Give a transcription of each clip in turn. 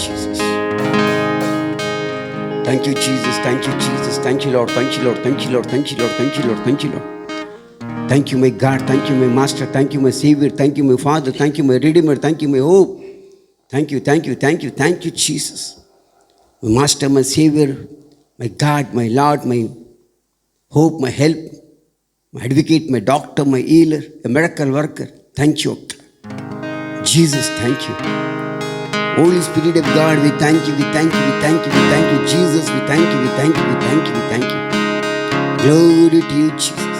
Jesus. Thank you, Jesus. Thank you, Jesus. Thank you, Lord. Thank you, Lord. Thank you, Lord. Thank you, Lord. Thank you, Lord. Thank you, Lord. Thank you, my God. Thank you, my Master. Thank you, my Savior. Thank you, my Father. Thank you, my Redeemer. Thank you, my hope. Thank you, thank you, thank you, thank you, Jesus. My Master, my Savior, my God, my Lord, my hope, my help, my advocate, my doctor, my healer, a miracle worker. Thank you, Jesus. Thank you. Holy Spirit of God, we thank you, we thank you, we thank you, we thank you, Jesus, we thank you, we thank you, we thank you, we thank you. Glory to you, Jesus.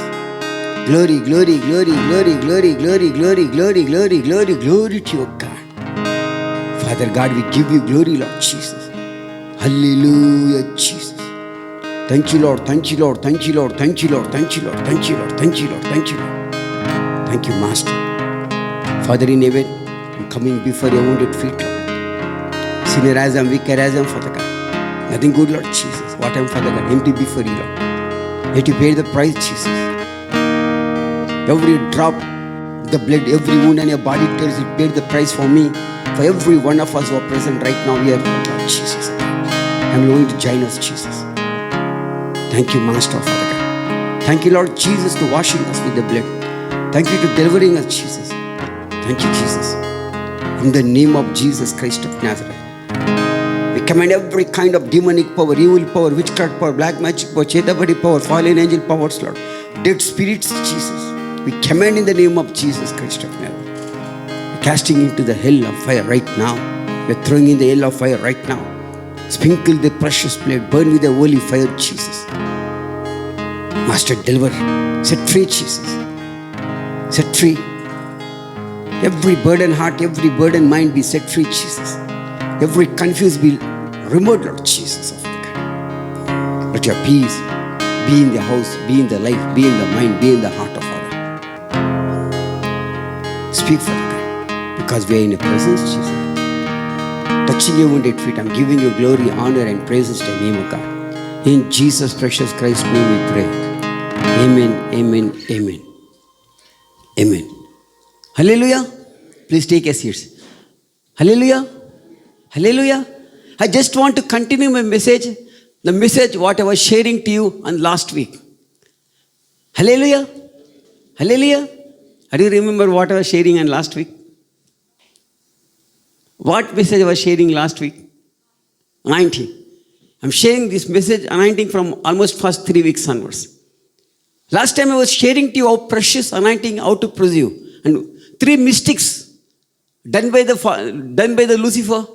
Glory, glory, glory, glory, glory, glory, glory, glory, glory, glory, glory to your God. Father God, we give you glory, Lord Jesus. Hallelujah, Jesus. Thank you, Lord. Thank you, Lord. Thank you, Lord. Thank you, Lord. Thank you, Lord. Thank you, Lord. Thank you, Lord. Thank you, Lord. Thank you, Master. Father in heaven, I'm coming before your wounded feet, Lord. Sinner as I'm, weaker as I'm, Father God. Nothing good, Lord Jesus. What I'm, Father God, empty before you, Lord. Yet you paid the price, Jesus. Every drop, the blood, every wound on your body tells you paid the price for me. For every one of us who are present right now here, Lord Jesus. I'm going to join us, Jesus. Thank you, Master, Father God. Thank you, Lord Jesus, to washing us with the blood. Thank you to delivering us, Jesus. Thank you, Jesus. In the name of Jesus Christ of Nazareth, we command every kind of demonic power, evil power, witchcraft power, black magic power, chetabadi power, fallen angel powers, Lord, dead spirits, Jesus. We command in the name of Jesus Christ of Nazareth. We're casting into the hell of fire right now. We're throwing in the hell of fire right now. Sprinkle the precious blood, burn with the holy fire, Jesus. Master, deliver, set free, Jesus. Set free. Every burden heart, every burden mind be set free, Jesus. Every confused be removed, Lord Jesus of God. Let your peace be in the house, be in the life, be in the mind, be in the heart of Father. Speak, Father God, because we are in your presence, Jesus. Touching your wounded feet, I'm giving you glory, honor, and praises to the name of God. In Jesus' precious Christ's name we pray. Amen, amen, amen. Amen. Hallelujah. Please take a seat. Hallelujah. Hallelujah. I just want to continue my message, the message what I was sharing to you on last week. Hallelujah. Hallelujah. Do you remember what I was sharing on last week? What message I was sharing last week? Anointing. I'm sharing this message, anointing, from almost first 3 weeks onwards. Last time I was sharing to you how precious anointing, how to pursue, and 3 mistakes done by the Lucifer.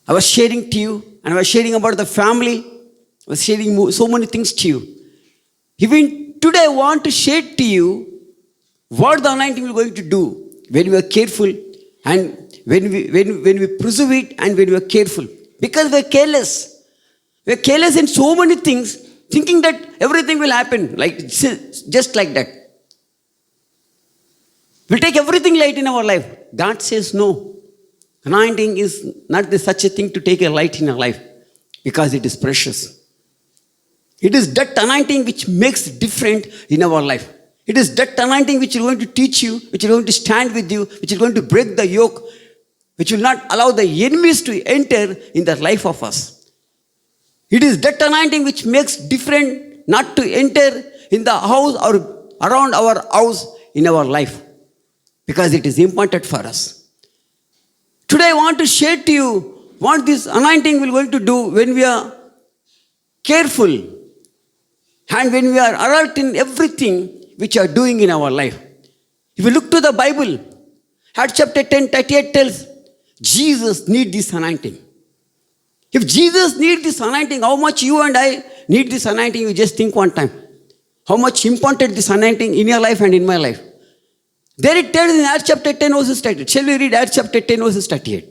I was sharing to you, and I was sharing about the family. I was sharing so many things to you. Even today, I want to share to you what the anointing is going to do when we are careful, and when we pursue it, and when we are careful. Because we are careless. We are careless in so many things, thinking that everything will happen like just like that. We'll take everything light in our life. God says no. Anointing is not such a thing to take a light in our life, because it is precious. It is that anointing which makes different in our life. It is that anointing which is going to teach you, which is going to stand with you, which is going to break the yoke, which will not allow the enemies to enter in the life of us. It is that anointing which makes different not to enter in the house or around our house in our life, because it is important for us. Today I want to share to you what this anointing will going to do when we are careful and when we are alert in everything which we are doing in our life. If you look to the Bible, Acts chapter 10:38 tells Jesus needs this anointing. If Jesus needs this anointing, how much you and I need this anointing? You just think one time. How much important this anointing in your life and in my life. There it tells in Acts chapter 10 verses 38. Shall we read Acts chapter 10 verses 38?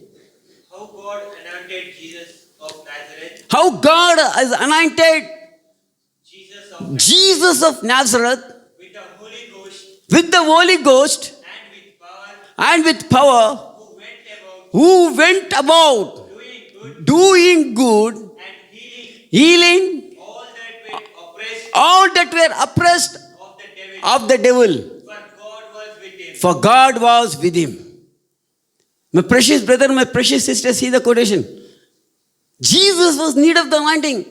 How God anointed Jesus of Nazareth. How God has anointed Jesus of Nazareth with the Holy Ghost with the Holy Ghost and with power, who went about doing good, and healing all that were oppressed all that were oppressed of the devil. of the devil. For God was with him. For God was with him. My precious brother, my precious sister, see the quotation. Jesus was need of the anointing.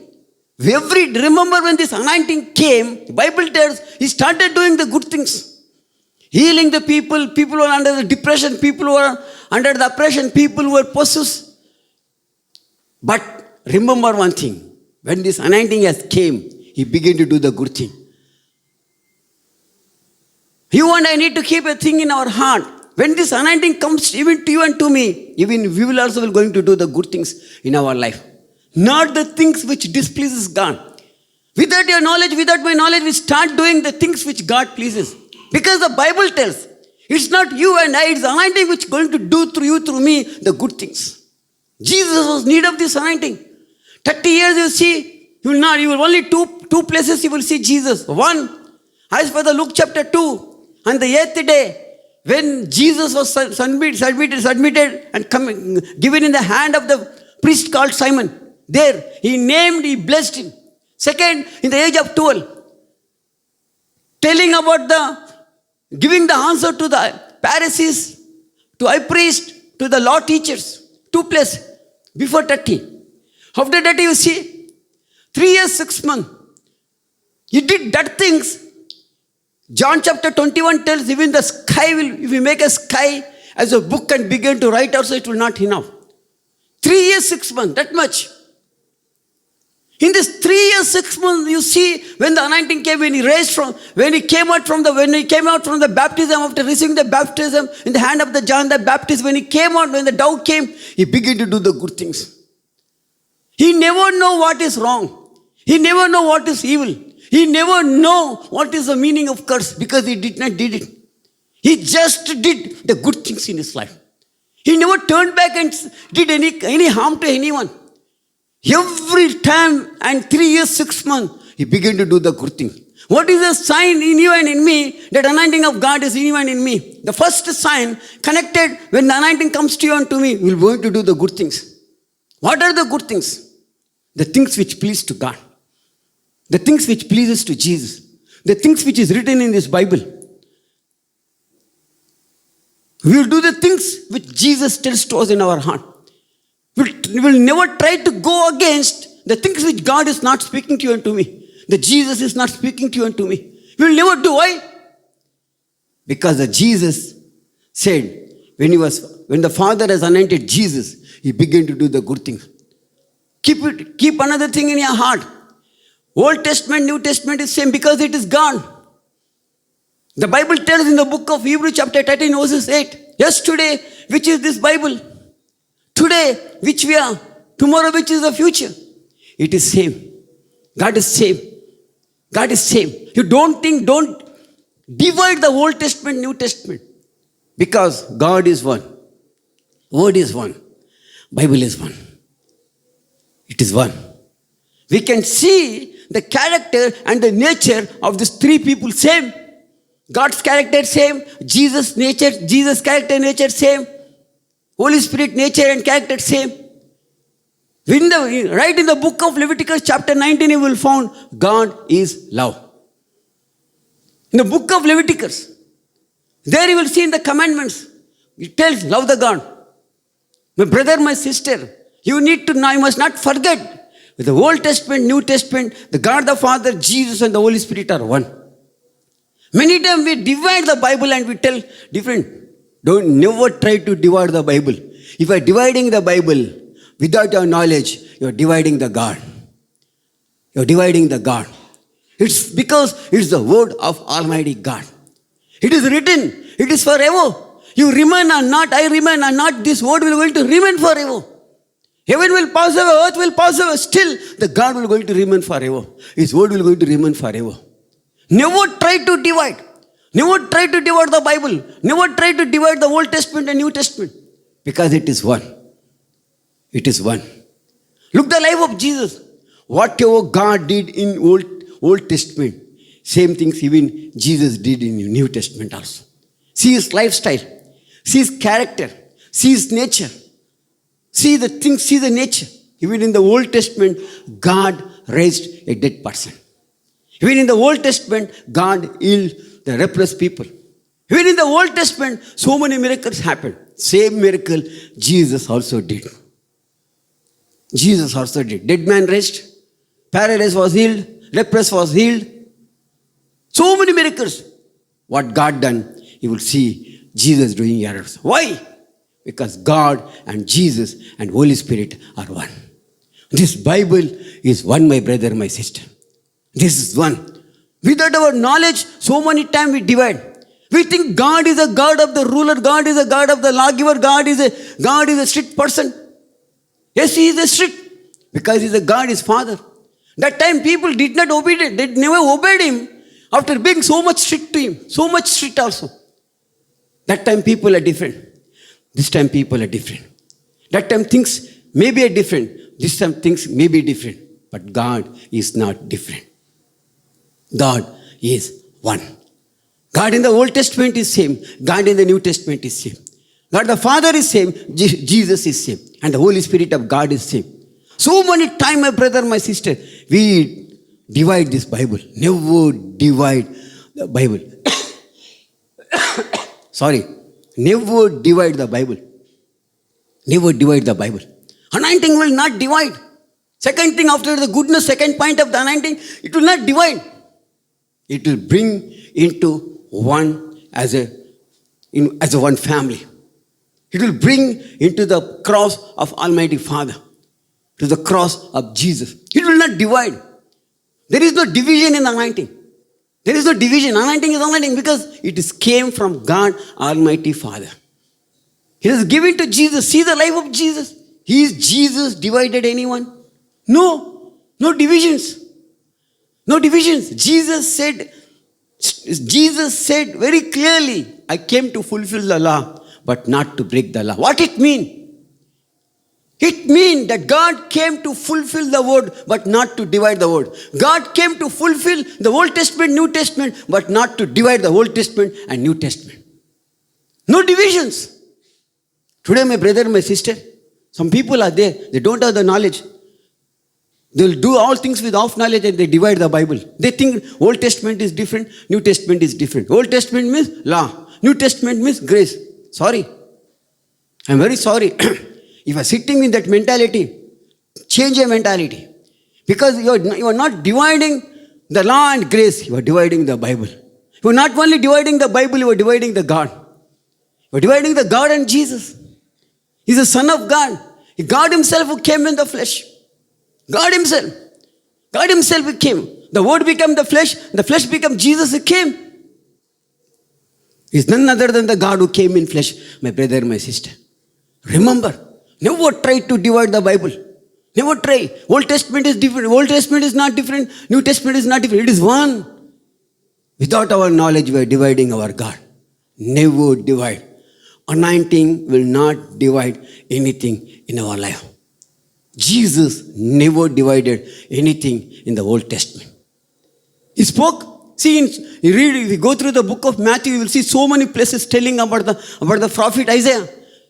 Remember when this anointing came, the Bible tells he started doing the good things. Healing the people, people who were under the depression, people who were under the oppression, people who were possessed. But remember one thing, when this anointing has came, he began to do the good thing. You and I need to keep a thing in our heart. When this anointing comes even to you and to me, even we will also be going to do the good things in our life. Not the things which displeases God. Without your knowledge, without my knowledge, we start doing the things which God pleases. Because the Bible tells, it's not you and I, it's the anointing which is going to do through you, through me, the good things. Jesus was need of this anointing. 30 years you see, you will only two places you will see Jesus. One, as for the Luke chapter 2, on the 8th day, when Jesus was submitted and given in the hand of the priest called Simon. There, he blessed him. Second, in the age of 12, telling about giving the answer to the Pharisees, to high priest, to the law teachers. 2 places before 30. After that, you see, 3 years, 6 months. He did that things. John chapter 21 tells even the sky if we make a sky as a book and begin to write also, it will not enough. 3 years, 6 months, that much. In this 3 years, 6 months, you see when the anointing came, when he came out from the baptism, after receiving the baptism in the hand of the John the Baptist, when he came out, when the dove came, he began to do the good things. He never know what is wrong. He never know what is evil. He never know what is the meaning of curse because he did not did it. He just did the good things in his life. He never turned back and did any harm to anyone. Every time and 3 years, 6 months, he began to do the good thing. What is the sign in you and in me that anointing of God is in you and in me? The first sign connected when the anointing comes to you and to me, we are going to do the good things. What are the good things? The things which please to God. The things which pleases to Jesus. The things which is written in this Bible. We will do the things which Jesus tells to us in our heart. We will never try to go against the things which God is not speaking to you and to me. That Jesus is not speaking to you and to me. We will never do. Why? Because the Jesus said, when the Father has anointed Jesus, he began to do the good things. Keep another thing in your heart. Old Testament, New Testament is same because it is God. The Bible tells in the book of Hebrews chapter 13 verses 8, yesterday, which is this Bible? Today, which we are? Tomorrow, which is the future? It is same. God is same. God is same. You don't divide the Old Testament, New Testament. Because God is one. Word is one. Bible is one. It is one. We can see the character and the nature of these three people same. God's character same. Jesus' character nature same. Holy Spirit nature and character same. Right in the book of Leviticus chapter 19 you will find God is love. In the book of Leviticus, there you will see in the commandments, it tells love the God. My brother, my sister, you must not forget. With the Old Testament, New Testament, the God the Father, Jesus and the Holy Spirit are one. Many times we divide the Bible and we tell different. Never try to divide the Bible. If you are dividing the Bible without your knowledge, you are dividing the God. You are dividing the God. It's because it's the word of Almighty God. It is written. It is forever. You remain or not, I remain or not, this word will going to remain forever. Heaven will pass away, earth will pass away, still the God will going to remain forever. His word will going to remain forever. Never try to divide. Never try to divide the Bible. Never try to divide the Old Testament and New Testament. Because it is one. It is one. Look the life of Jesus. Whatever God did in Old Testament, same things even Jesus did in New Testament also. See his lifestyle. See his character. See his nature. See the things, see the nature. Even in the Old Testament, God raised a dead person. Even in the Old Testament, God healed the leprous people. Even in the Old Testament, so many miracles happened. Same miracle Jesus also did. Jesus also did. Dead man raised, paralyzed was healed, leprous was healed. So many miracles. What God done, you will see Jesus doing errors. Why? Because God and Jesus and Holy Spirit are one. This Bible is one, my brother, my sister. This is one. Without our knowledge, so many times we divide. We think God is a God of the ruler, God is a God of the lawgiver, God is a strict person. Yes, he is a strict because he is a God, his father. That time people did not obey him, they never obeyed him after being so much strict to him, so much strict also. That time people are different. This time people are different. That time things may be different. This time things may be different. But God is not different. God is one. God in the Old Testament is same. God in the New Testament is same. God the Father is same. Jesus is same. And the Holy Spirit of God is same. So many times, my brother, my sister, we divide this Bible. Never divide the Bible. Sorry. Never divide the Bible. Never divide the Bible. Anointing will not divide. Second thing, after the goodness, second point of the anointing, it will not divide. It will bring into one as a one family. It will bring into the cross of Almighty Father, to the cross of Jesus. It will not divide. There is no division in the anointing. There is no division. Anointing is anointing because it is came from God Almighty Father. It is given to Jesus. See the life of Jesus. Is Jesus divided anyone? No. No divisions. No divisions. Jesus said very clearly, I came to fulfill the law, but not to break the law. What it mean? It means that God came to fulfill the word, but not to divide the word. God came to fulfill the Old Testament, New Testament, but not to divide the Old Testament and New Testament. No divisions. Today, my brother, my sister, some people are there, they don't have the knowledge. They'll do all things with half knowledge and they divide the Bible. They think Old Testament is different, New Testament is different. Old Testament means law, New Testament means grace. Sorry. I'm very sorry. If you are sitting in that mentality, change your mentality. Because you are not dividing the law and grace, you are dividing the Bible. You are not only dividing the Bible, you are dividing the God. You are dividing the God and Jesus. He is the Son of God. God himself who came in the flesh. God himself. God himself who came. The word became the flesh became Jesus who came. He is none other than the God who came in flesh, my brother, my sister. Remember, never try to divide the Bible. Never try. Old Testament is different. Old Testament is not different. New Testament is not different. It is one. Without our knowledge, we are dividing our God. Never divide. Anointing will not divide anything in our life. Jesus never divided anything in the Old Testament. He spoke. See, if you go through the book of Matthew, you will see so many places telling about the prophet Isaiah.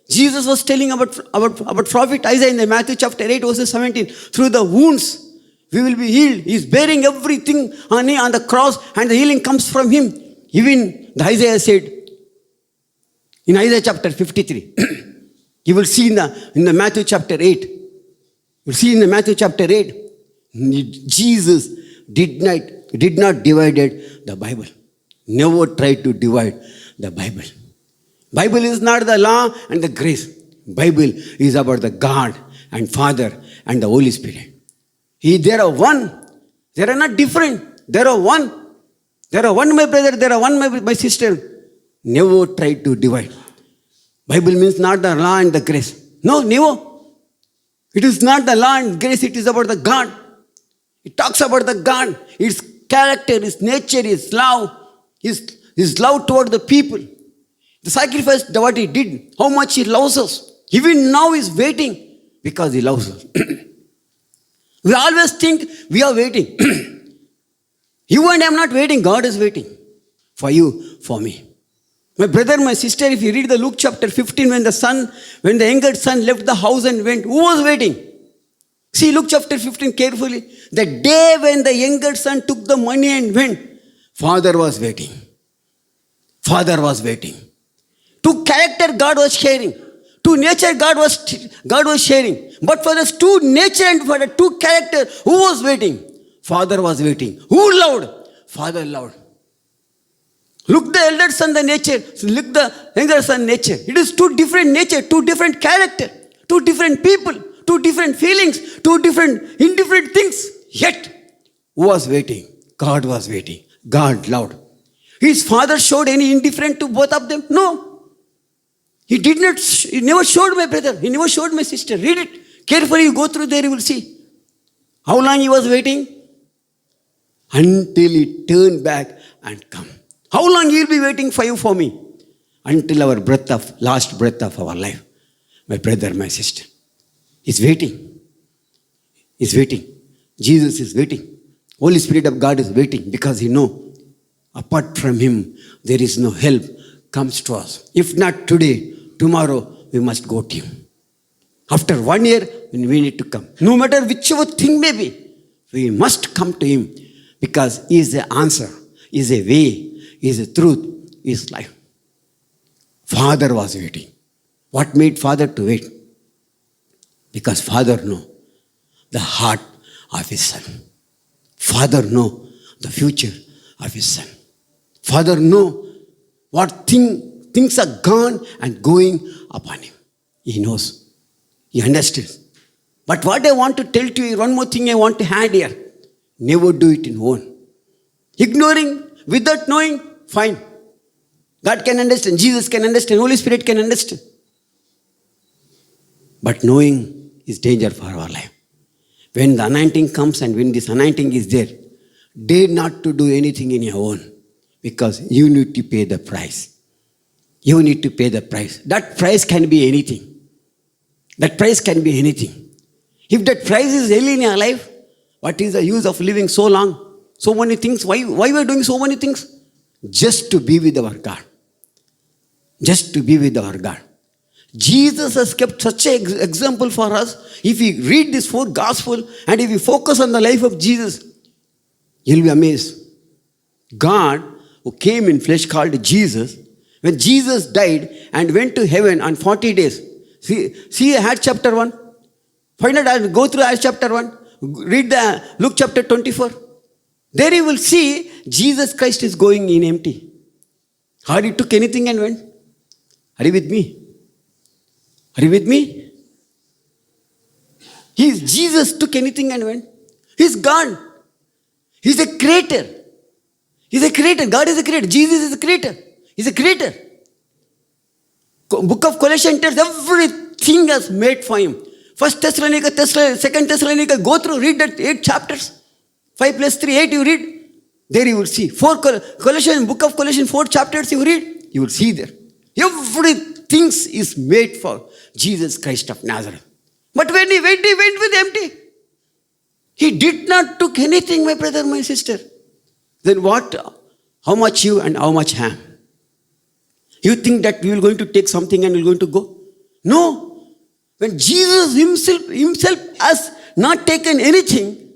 Jesus was telling about prophet Isaiah in the Matthew chapter 8, verses 17. Through the wounds, we will be healed. He is bearing everything on the cross, and the healing comes from him. Even the Isaiah said, in Isaiah chapter 53, you will see in the Matthew chapter 8, you will see in the Matthew chapter 8, Jesus did not divide the Bible. Never tried to divide the Bible. Bible is not the law and the grace. Bible is about the God and Father and the Holy Spirit. They are one. They are not different. They are one. They are one, my brother. They are one, my sister. Never try to divide. Bible means not the law and the grace. No, never. It is not the law and grace. It is about the God. It talks about the God. Its character, His nature, His love. His love toward the people. The sacrifice, what He did, how much He loves us. Even now He is waiting because He loves us. We always think we are waiting. You and I am not waiting. God is waiting for you, for me. My brother, my sister, if you read the Luke chapter 15, when the younger son left the house and went, who was waiting? See Luke chapter 15 carefully. The day when the younger son took the money and went, father was waiting. Father was waiting. To character, God was sharing. To nature, God was sharing. But for the two nature and for the two character, who was waiting? Father was waiting. Who loved? Father loved. Look the elder son, the nature. Look the younger son, nature. It is two different nature, two different character, two different people, two different feelings, two different indifferent things. Yet, who was waiting? God was waiting. God loved. His father showed any indifference to both of them? No. He did not, he never showed my brother. He never showed my sister. Read it. Carefully, you go through there, you will see. How long he was waiting? Until he turned back and come. How long he will be waiting for you, for me? Until our last breath of our life. My brother, my sister. He's waiting. He's waiting. Jesus is waiting. Holy Spirit of God is waiting because he knows apart from him, there is no help comes to us. If not today, tomorrow, we must go to him. After 1 year, we need to come. No matter whichever thing may be, we must come to him because he is the answer, he is a way, he is the truth, he is life. Father was waiting. What made Father to wait? Because Father knows the heart of his son. Father knows the future of his son. Father knows what things are gone and going upon him. He knows. He understands. But what I want to tell to you, one more thing I want to add here. Never do it in own. Ignoring, without knowing, fine. God can understand. Jesus can understand. Holy Spirit can understand. But knowing is danger for our life. When the anointing comes and when this anointing is there, dare not to do anything in your own. Because you need to pay the price. You need to pay the price. That price can be anything. That price can be anything. If that price is hell in your life, what is the use of living so long? So many things. Why we are doing so many things? Just to be with our God. Just to be with our God. Jesus has kept such an example for us. If we read this 4 gospel and if we focus on the life of Jesus, you'll be amazed. God, who came in flesh called Jesus, when Jesus died and went to heaven on 40 days. See Acts chapter 1. Find out, go through Acts chapter 1. Read the Luke chapter 24. There you will see Jesus Christ is going in empty. How he took anything and went? Are you with me? Are you with me? Jesus took anything and went. He's God. He's a creator. He's a creator. God is a creator. Jesus is a creator. He's a creator. Book of Colossians tells everything is made for him. First Thessalonica, Second Thessalonica, go through, read that 8 chapters. 5 plus 3, 8 you read. There you will see. Book of Colossians, 4 chapters you read. You will see there. Everything is made for Jesus Christ of Nazareth. But when he went with empty. He did not took anything, my brother, my sister. Then what? How much you and how much I am? You think that we are going to take something and we are going to go? No. When Jesus himself has not taken anything,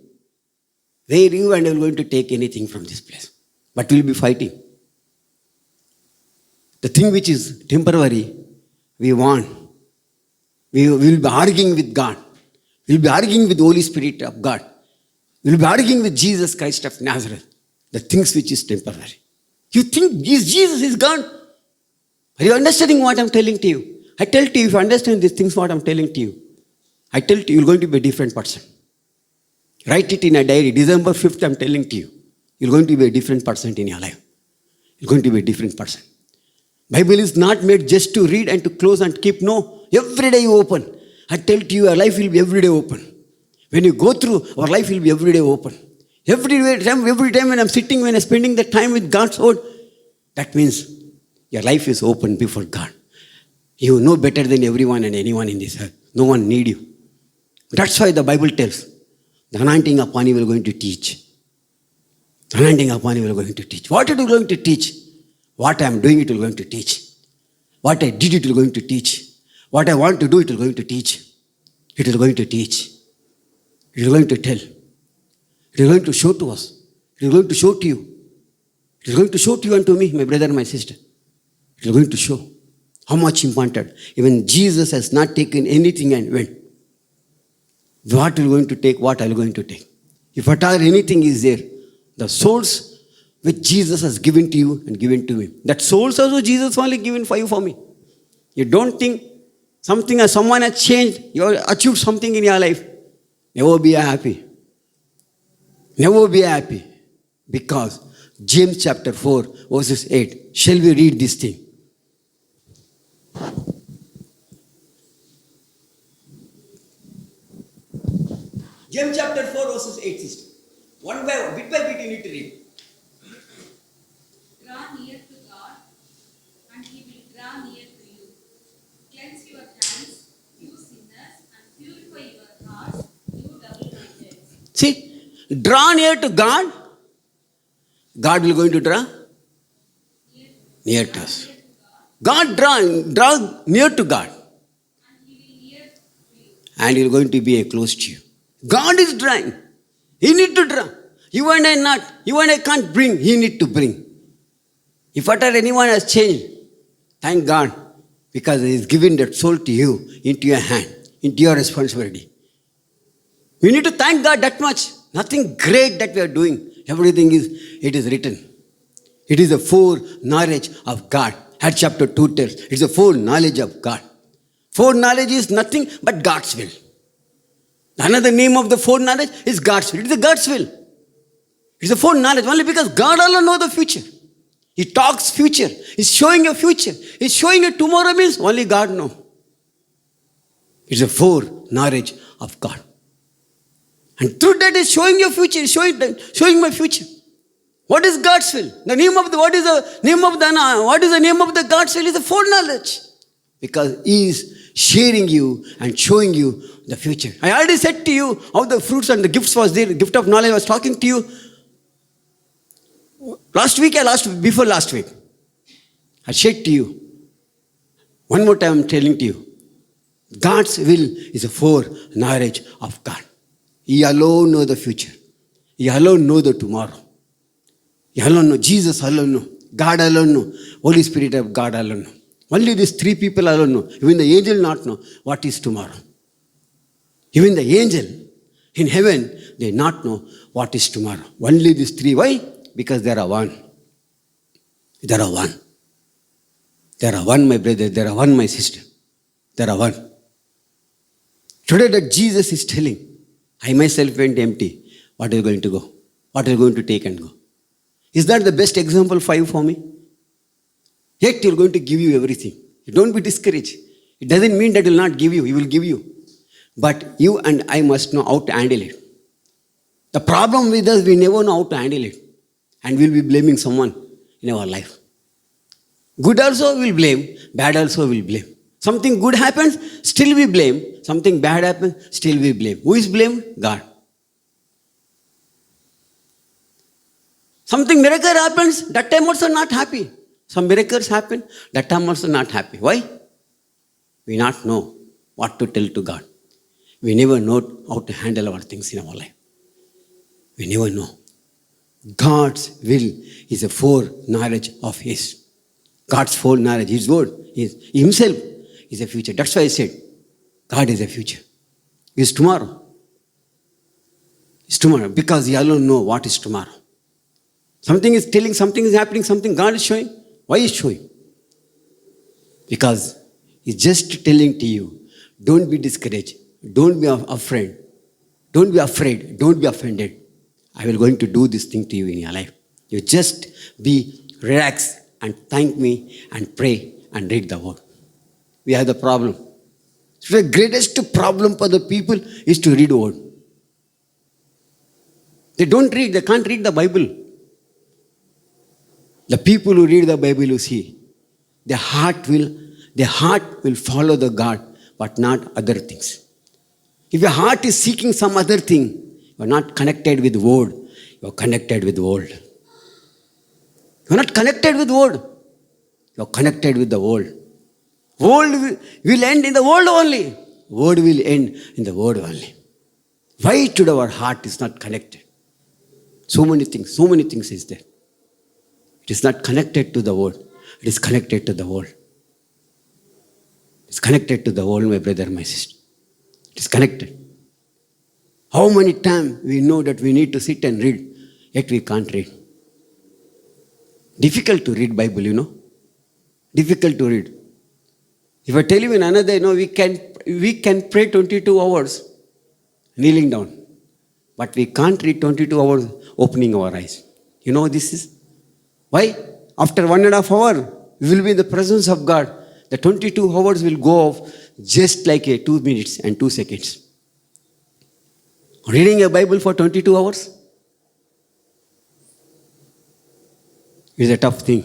where you and I are going to take anything from this place? But we will be fighting. The thing which is temporary, we want. We will be arguing with God. We will be arguing with the Holy Spirit of God. We will be arguing with Jesus Christ of Nazareth. The things which is temporary. You think Jesus is gone? Are you understanding what I'm telling to you? I tell to you, if you understand these things, what I'm telling to you, I tell to you, you're going to be a different person. Write it in a diary. December 5th, I'm telling to you, you're going to be a different person in your life. You're going to be a different person. Bible is not made just to read and to close and keep. No, every day you open. I tell to you, your life will be every day open. When you go through, our life will be every day open. Every time when I'm sitting, when I'm spending the time with God's word, that means your life is open before God. You know better than everyone and anyone in this earth. No one need you. That's why the Bible tells, the anointing upon you will going to teach. The anointing upon you will going to teach. What it will going to teach? What I am doing, it will going to teach. What I did, it will going to teach. What I want to do, it will going to teach. It is going to teach. It is going to tell. It is going to show to us. It is going to show to you. It is going to show to you and to me, my brother and my sister. It is going to show how much important. Even Jesus has not taken anything and went. What are you going to take? What are you going to take? If at all anything is there, the souls which Jesus has given to you and given to me. That souls also Jesus only given for you, for me. You don't think something or someone has changed, you have achieved something in your life. Never be happy. Never be happy. Because James chapter 4 verses 8. Shall we read this thing? James chapter 4 verses 8, sister. One by one, bit by bit you need to read. Draw near to God, and He will draw near to you. Cleanse your hands, you sinners, and purify your hearts, you double-minded. See, draw near to God. God will going to draw near to us. God draw near to God. And He will going to be close to you. God is drawing. He need to draw. You and I not. You and I can't bring. He need to bring. If at all anyone has changed, thank God. Because He is giving that soul to you, into your hand, into your responsibility. We need to thank God that much. Nothing great that we are doing. Everything it is written. It is a foreknowledge of God. Acts chapter 2 tells, it's a foreknowledge of God. Foreknowledge is nothing but God's will. Another name of the foreknowledge is God's will. It is God's will. It is a foreknowledge only because God alone knows the future. He talks future. He's showing a future. He's showing a tomorrow means only God knows. It's a foreknowledge of God. And through that is showing your future. He's showing my future. What is God's will? What is the name of the God's will? Is the foreknowledge. Because He is sharing you and showing you the future. I already said to you how the fruits and the gifts was there. The gift of knowledge was talking to you before last week. I said to you, one more time I'm telling to you, God's will is a foreknowledge of God. He alone knows the future. He alone knows the tomorrow. He alone knows. Jesus alone knows. God alone knows. Holy Spirit of God alone knows. Only these three people alone know. Even the angel not know what is tomorrow. Even the angel in heaven, they not know what is tomorrow. Only these three. Why? Because there are one. There are one. There are one, my brother. There are one, my sister. There are one. Today that Jesus is telling, I myself went empty. What is going to go? What is going to take and go? Is that the best example for you, for me? Yet He is going to give you everything. Don't be discouraged. It doesn't mean that He will not give you. He will give you. But you and I must know how to handle it. The problem with us, we never know how to handle it. And we'll be blaming someone in our life. Good also will blame. Bad also will blame. Something good happens, still we blame. Something bad happens, still we blame. Who is blamed? God. Something miracle happens, that time also not happy. Some miracles happen, that time also not happy. Why? We not know what to tell to God. We never know how to handle our things in our life. We never know. God's will is a foreknowledge of His. God's foreknowledge, His word, Himself is a future. That's why I said, God is a future. Is tomorrow. It's tomorrow because He alone knows what is tomorrow. Something is telling, something is happening, something God is showing. Why is showing? Because He's just telling to you, don't be discouraged. Don't be afraid. Don't be afraid. Don't be offended. I will going to do this thing to you in your life. You just be relaxed and thank me and pray and read the word. We have the problem. So the greatest problem for the people is to read the word. They don't read. They can't read the Bible. The people who read the Bible, you see, their heart will follow the God, but not other things. If your heart is seeking some other thing, you are not connected with the word. You are connected with the world. You are not connected with the word. You are connected with the world. World will end in the world only. Word will end in the word only. Why today our heart is not connected? So many things is there. It is not connected to the word. It is connected to the world. It's connected to the world, my brother, my sister. It is connected. How many times we know that we need to sit and read, yet we can't read. Difficult to read Bible, you know. Difficult to read. If I tell you in another, we can pray 22 hours kneeling down. But we can't read 22 hours opening our eyes. You know what this is? Why? After 1.5 hours, we will be in the presence of God. The 22 hours will go off just like 2 minutes and 2 seconds. Reading a Bible for 22 hours is a tough thing.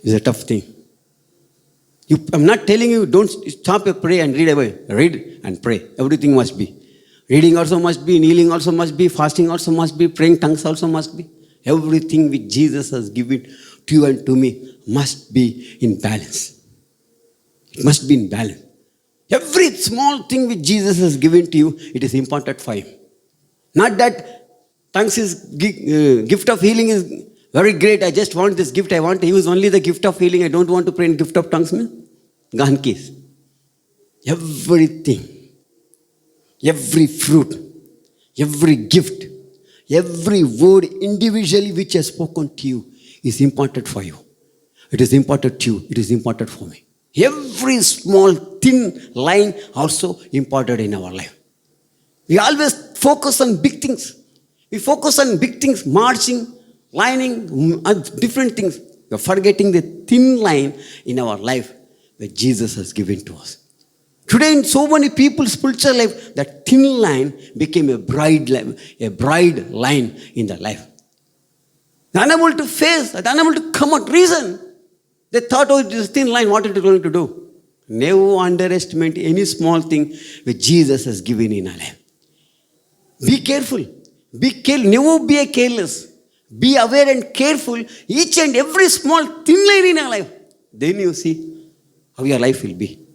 It's a tough thing. I'm not telling you don't stop a pray and read away. Read and pray. Everything must be. Reading also must be, kneeling also must be, fasting also must be, praying tongues also must be. Everything which Jesus has given to you and to me must be in balance. It must be in balance. Every small thing which Jesus has given to you, it is important for Him. Not that tongues is gift of healing is very great. I just want this gift. I want to use only the gift of healing. I don't want to pray in gift of tongues. Gone case. Everything. Every fruit, every gift, every word individually which has spoken to you is important for you. It is important to you. It is important for me. Every small thin line also important in our life. We always focus on big things. We focus on big things, marching, lining, different things. We are forgetting the thin line in our life that Jesus has given to us. Today, in so many people's spiritual life, that thin line became a bride line in their life. They're unable to face, they're unable to come out, reason. They thought, this thin line, what it is going to do? Never underestimate any small thing which Jesus has given in our life. Be careful. Never be careless. Be aware and careful each and every small thin line in our life. Then you see how your life will be.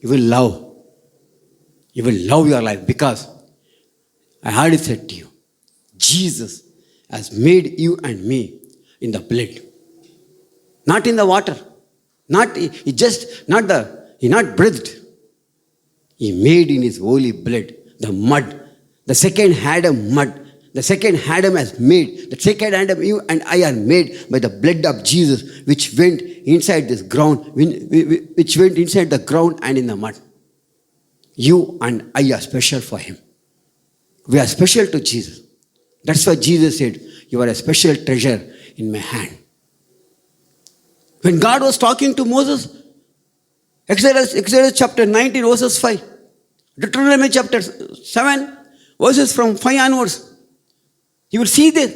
You will love. You will love your life because I heard it said to you, Jesus has made you and me in the blood. Not in the water. He not breathed. He made in His holy blood the mud. The second Adam mud. The second Adam has made. The second Adam, you and I are made by the blood of Jesus, which went inside this ground, which went inside the ground and in the mud. You and I are special for Him. We are special to Jesus. That's why Jesus said, you are a special treasure in my hand. When God was talking to Moses, Exodus chapter 19, verses 5, Deuteronomy chapter 7, verses from 5 onwards, you will see that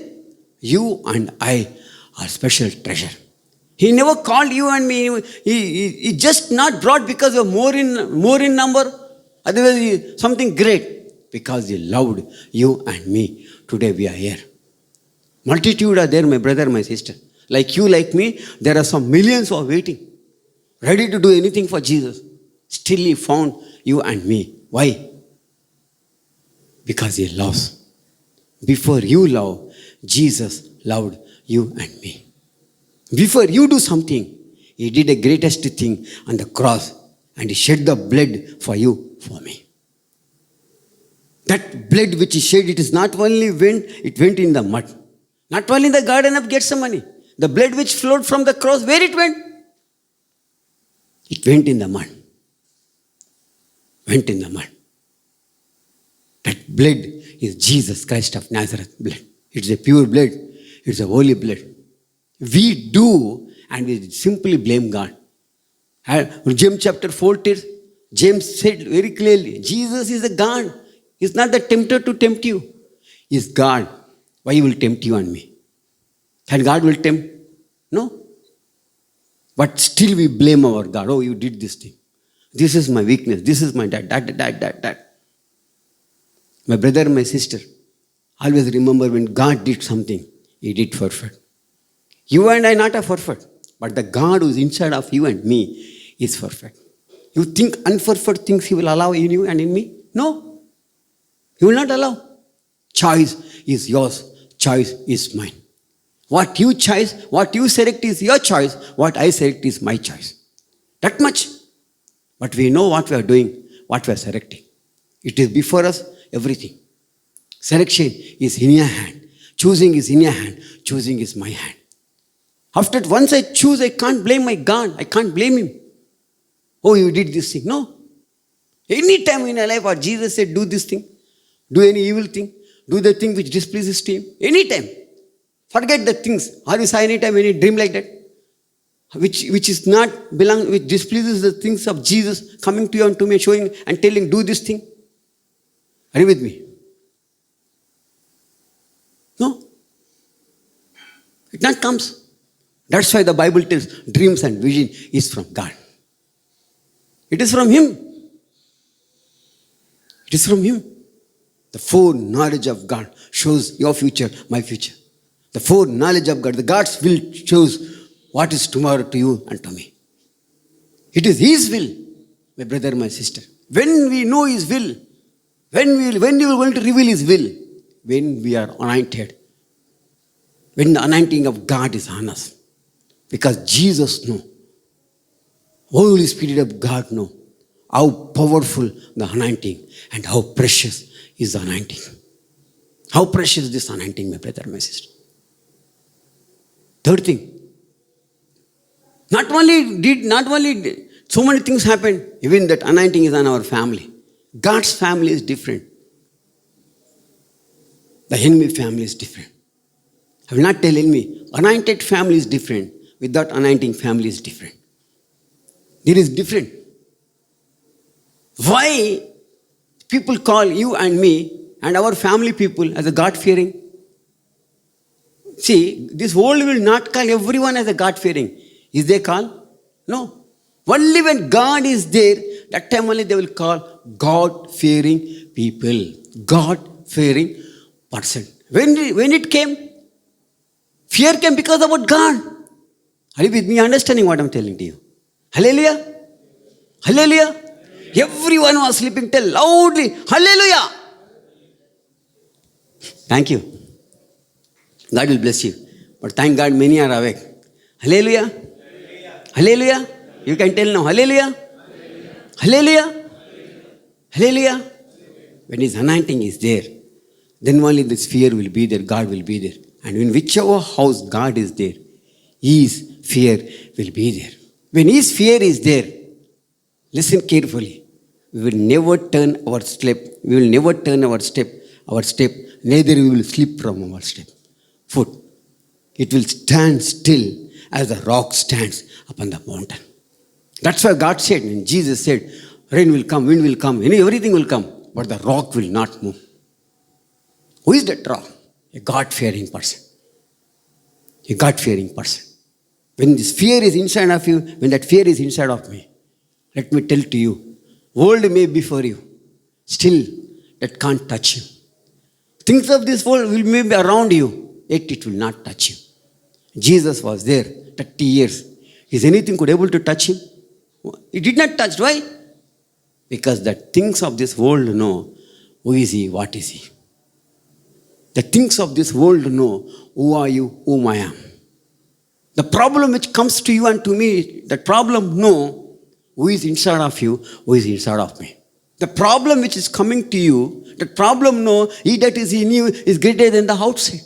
you and I are special treasure. He never called you and me. He just not brought because of more in number. Otherwise, something great. Because He loved you and me. Today we are here. Multitude are there, my brother, my sister. Like you, like me, there are some millions who are waiting. Ready to do anything for Jesus. Still He found you and me. Why? Because He loves. Before you love, Jesus loved you and me. Before you do something, He did the greatest thing on the cross and He shed the blood for you, for me. That blood which He shed, it is not only it went in the mud. Not only in the Garden of Gethsemane. The blood which flowed from the cross, where it went? It went in the mud. Went in the mud. That blood is Jesus Christ of Nazareth blood. It's a pure blood. It's a holy blood. We do and we simply blame God. James chapter 14, James said very clearly, Jesus is a God. He's not the tempter to tempt you. He's God. Why He will tempt you and me? And God will tempt? No. But still we blame our God. Oh, you did this thing. This is my weakness. This is my that. My brother, my sister, always remember when God did something, He did perfect. You and I not are perfect, but the God who is inside of you and me is perfect. You think unperfect things He will allow in you and in me? No. He will not allow. Choice is yours. Choice is mine. What you choose, what you select is your choice. What I select is my choice. That much. But we know what we are doing, what we are selecting. It is before us, everything. Selection is in your hand. Choosing is in your hand. Choosing is my hand. After once I choose, I can't blame my God. I can't blame him. Oh, you did this thing. No. Any time in your life, or Jesus said, do this thing, do any evil thing, do the thing which displeases to him. Any time. Forget the things. Are you saw any time any dream like that? Which is not belong, which displeases the things of Jesus coming to you and to me, showing and telling, do this thing. Are you with me? No. It not comes. That's why the Bible tells dreams and vision is from God. It is from him. It is from him. The foreknowledge of God shows your future, my future. The foreknowledge of God, the God's will shows what is tomorrow to you and to me. It is his will, my brother, my sister. When we know his will, when we are going to reveal his will, when we are anointed, when the anointing of God is on us. Because Jesus knows, Holy Spirit of God knows how powerful the anointing and how precious is the anointing. How precious this anointing, my brother, my sister. Third thing, not only so many things happened, even that anointing is on our family. God's family is different. The enemy family is different. I will not tell enemy. Anointed family is different. Without anointing family is different. There is different. Why people call you and me and our family people as a God-fearing? See, this world will not call everyone as a God-fearing. Is they call? No. Only when God is there, that time only they will call God-fearing people. God-fearing person. When it came, fear came because about God. Are you with me understanding what I'm telling to you? Hallelujah. Hallelujah. Everyone was sleeping. Tell loudly, hallelujah. Thank you. God will bless you. But thank God many are awake. Hallelujah. Hallelujah. You can tell now, hallelujah. Hallelujah. Hallelujah. When his anointing is there, then only this fear will be there, God will be there. And in whichever house God is there, his fear will be there. When his fear is there, listen carefully. We will never turn our step. We will never turn our step, neither we will slip from our step. Foot. It will stand still as the rock stands upon the mountain. That's why God said, and Jesus said, rain will come, wind will come, everything will come, but the rock will not move. Who is that rock? A God-fearing person. A God-fearing person. When this fear is inside of you, when that fear is inside of me, let me tell to you, world may be before you, still that can't touch you. Things of this world will may be around you, yet it will not touch you. Jesus was there 30 years. Is anything could able to touch him? He did not touch. Why? Because the things of this world know who is he, what is he. The things of this world know who are you, whom I am. The problem which comes to you and to me, that problem know who is inside of you, who is inside of me. The problem which is coming to you, that problem know he that is in you is greater than the outside.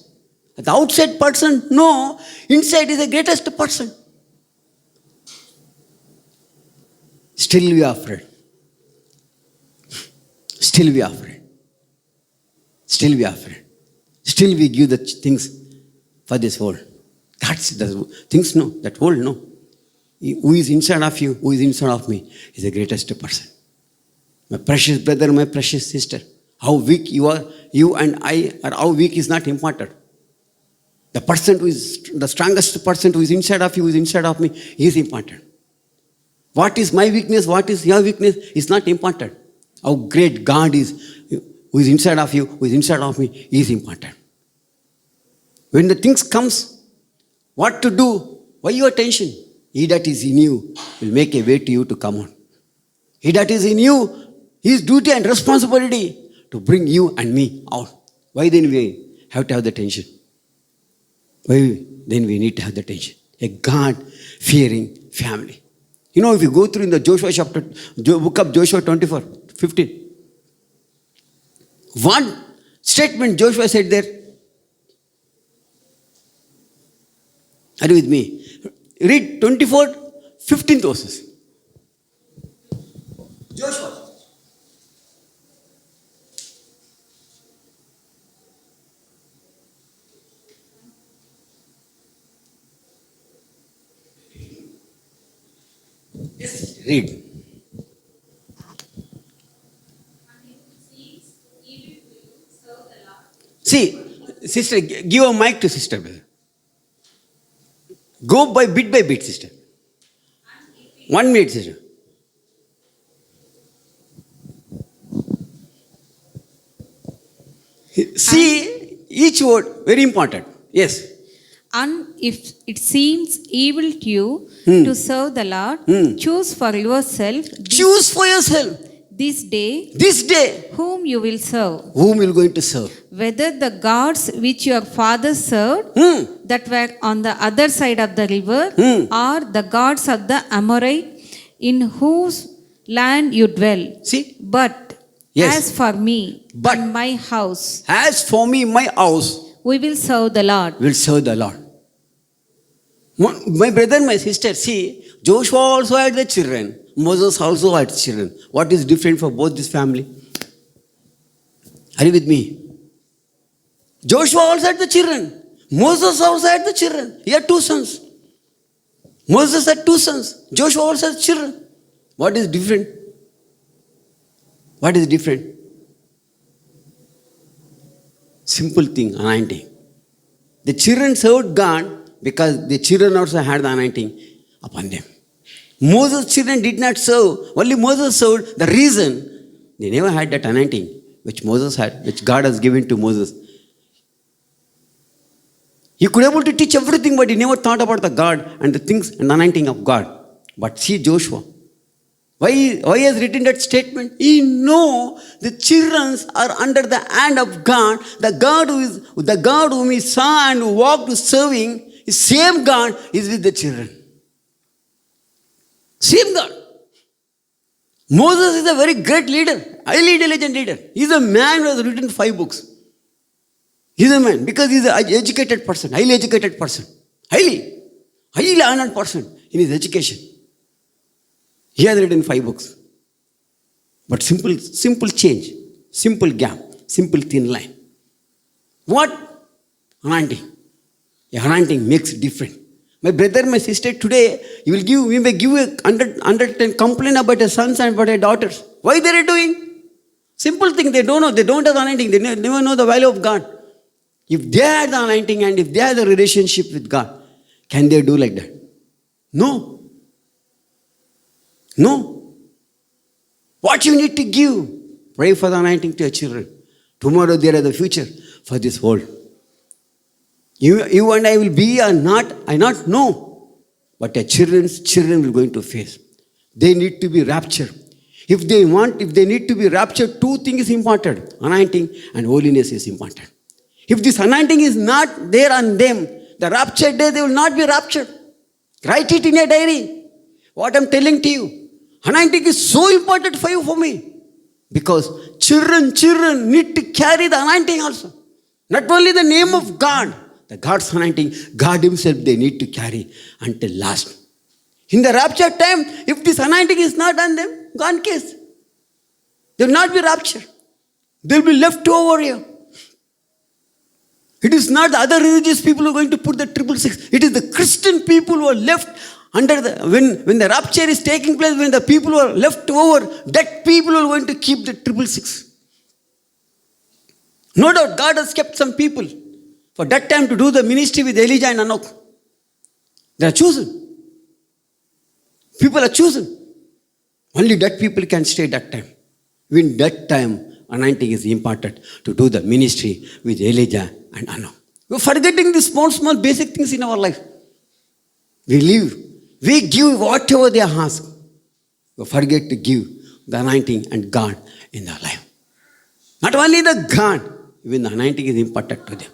The outside person know inside is the greatest person. Still we are afraid. Still we are afraid. Still we are afraid. Still we give the things for this world. That's the things no, that world no. Who is inside of you, who is inside of me is the greatest person. My precious brother, my precious sister, how weak you are, you and I are, how weak is not important. The person who is the strongest person who is inside of you, who is inside of me, is important. What is my weakness, what is your weakness is not important. How great God is, who is inside of you, who is inside of me, is important. When the things comes, what to do? Why your tension? He that is in you will make a way to you to come out. He that is in you, his duty and responsibility to bring you and me out. Why then we have to have the tension? Why? Then we need to have the tension. A God-fearing family. You know, if you go through in the Joshua chapter, book of Joshua 24:15, one statement Joshua said there. Are you with me? Read 24:15 verses. Joshua. Yes, read. And if it seems evil to you, serve the Lord. See, sister, give a mic to sister, brother. Go by bit, sister. And if it 1 minute, sister. See, each word, very important. Yes. And if it seems evil to you to serve the Lord, choose for yourself Choose for yourself this day this day whom you will serve, whom you are going to serve. whether the gods which your fathers served that were on the other side of the river, or the gods of the Amorite in whose land you dwell. See, But Yes. as for me But- and my house, as for me, my house we will serve the Lord. will serve the Lord. My brother, my sister, see, Joshua also had the children. Moses also had children. What is different for both this family? Are you with me? Joshua also had the children. Moses also had the children. He had 2 sons. Moses had 2 sons. Joshua also had children. What is different? What is different? Simple thing, anointing. The children served God because the children also had the anointing upon them. Moses' children did not serve. Only Moses served. The reason they never had that anointing which Moses had, which God has given to Moses. He could able to teach everything, but he never thought about the God and the things and the anointing of God. But see Joshua. Why he has written that statement? He know the children are under the hand of God. The God whom he saw and walked serving, the same God is with the children. Same God. Moses is a very great leader, highly intelligent leader. He is a man who has written 5 books. He is a man because he is an educated person, highly educated person, highly honored person in his education. He has written 5 books. But simple change, simple gap, simple thin line. What? Anointing. Anointing makes difference. My brother, my sister, today, we may give a 110 complaint about your sons and about your daughters. Why they are doing? Simple thing, they don't know. They don't have the anointing. They never know the value of God. If they had the anointing and if they have the relationship with God, can they do like that? No. No. What you need to give? Pray for the anointing to your children. Tomorrow they are the future for this world. You and I will be or not, I not know. But your children will going to face. They need to be raptured. If they need to be raptured, 2 things is important. Anointing and holiness is important. If this anointing is not there on them, the rapture day, they will not be raptured. Write it in your diary. What I'm telling to you. Anointing is so important for you, for me. Because children need to carry the anointing also. Not only the name of God, the God's anointing, God himself they need to carry until last. In the rapture time, if this anointing is not on them, gone case. They will not be raptured. They will be left over here. It is not the other religious people who are going to put the 666. It is the Christian people who are left under when the rapture is taking place, when the people who are left over, that people are going to keep the 666. No doubt God has kept some people for that time to do the ministry with Elijah and Enoch. They are chosen. People are chosen. Only that people can stay that time. In that time, anointing is important to do the ministry with Elijah and Enoch. We're forgetting the small basic things in our life. We live. We give whatever they ask. We forget to give the anointing and God in their life. Not only the God, even the anointing is important to them.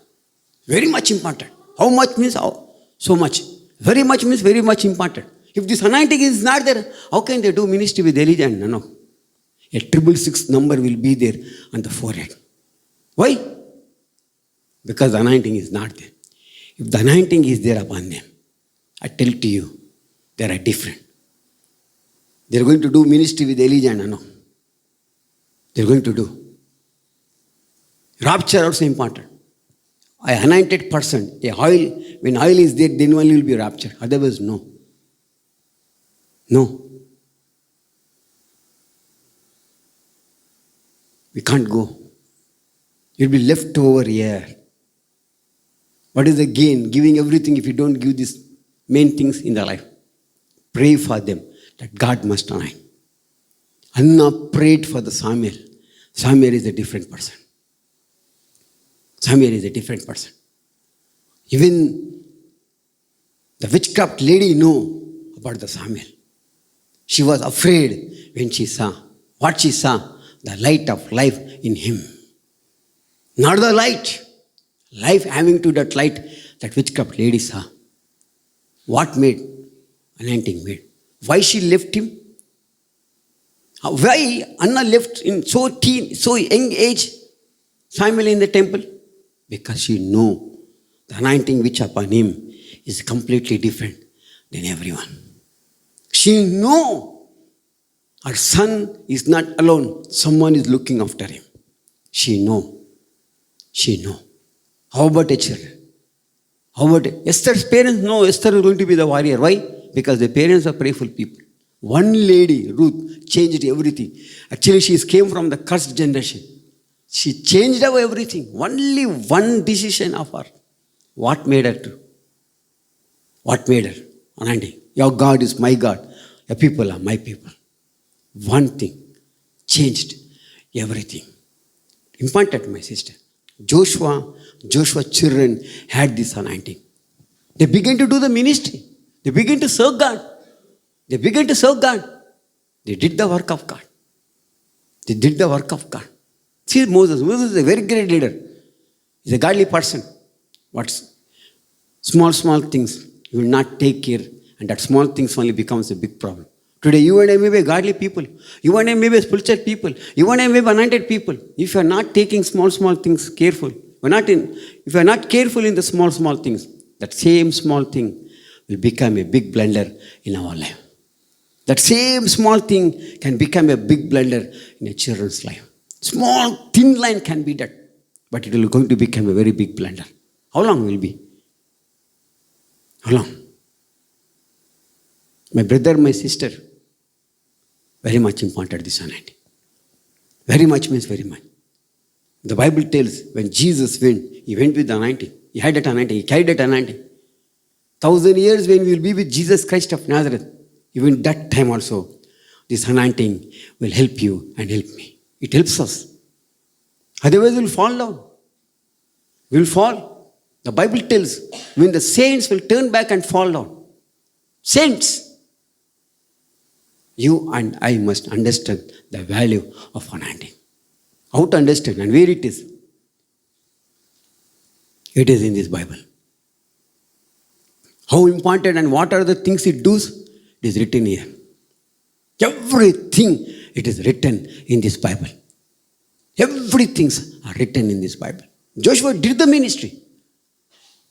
Very much important. How much means how? So much. Very much means very much important. If this anointing is not there, how can they do ministry with Elijah and no? A 666 number will be there on the forehead. Why? Because the anointing is not there. If the anointing is there upon them, I tell to you, they are different. They are going to do ministry with Elijah and no. They are going to do. Rapture also important. An anointed person, a oil, when oil is there, then only will be rapture. Otherwise, no. No. We can't go. You'll be left over here. What is the gain? Giving everything if you don't give these main things in the life. Pray for them that God must anoint. Anna prayed for the Samuel. Samuel is a different person. Samuel is a different person. Even the witchcraft lady knew about the Samuel. She was afraid when she saw. What she saw? The light of life in him. Not the light. Life having to that light that witchcraft lady saw. What made? Anointing made. Why she left him? Why Anna left in so young age Samuel in the temple? Because she knew the anointing which upon him is completely different than everyone. She knew her son is not alone. Someone is looking after him. She knew. She knew. How about a children? How about Esther's parents? No, Esther is going to be the warrior. Why? Because the parents are prayerful people. One lady, Ruth, changed everything. Actually, she came from the cursed generation. She changed our everything. Only one decision of her. What made her to? What made her? Anointing. Your God is my God. Your people are my people. One thing changed everything. Important, my sister. Joshua's children had this anointing. They began to do the ministry. They began to serve God. They began to serve God. They did the work of God. They did the work of God. See Moses. Moses is a very great leader. He's a godly person. What's small things you will not take care, and that small things only becomes a big problem. Today, you and I may be godly people. You and I may be spiritual people. You and I may be anointed people. If you are not taking small things careful, if you are not careful in the small things, that same small thing will become a big blunder in our life. That same small thing can become a big blunder in a children's life. Small, thin line can be that, but it will going to become a very big blunder. How long will be? How long? My brother, my sister, very much important this anointing. Very much means very much. The Bible tells when Jesus went, he went with the anointing. He had that anointing. He carried that anointing. 1,000 years when we will be with Jesus Christ of Nazareth, even that time also, this anointing will help you and help me. It helps us. Otherwise, we will fall down. We will fall. The Bible tells when the saints will turn back and fall down. Saints. You and I must understand the value of anointing. How to understand and where it is? It is in this Bible. How important and what are the things it does? It is written here. Everything it is written in this Bible. Everything are written in this Bible. Joshua did the ministry.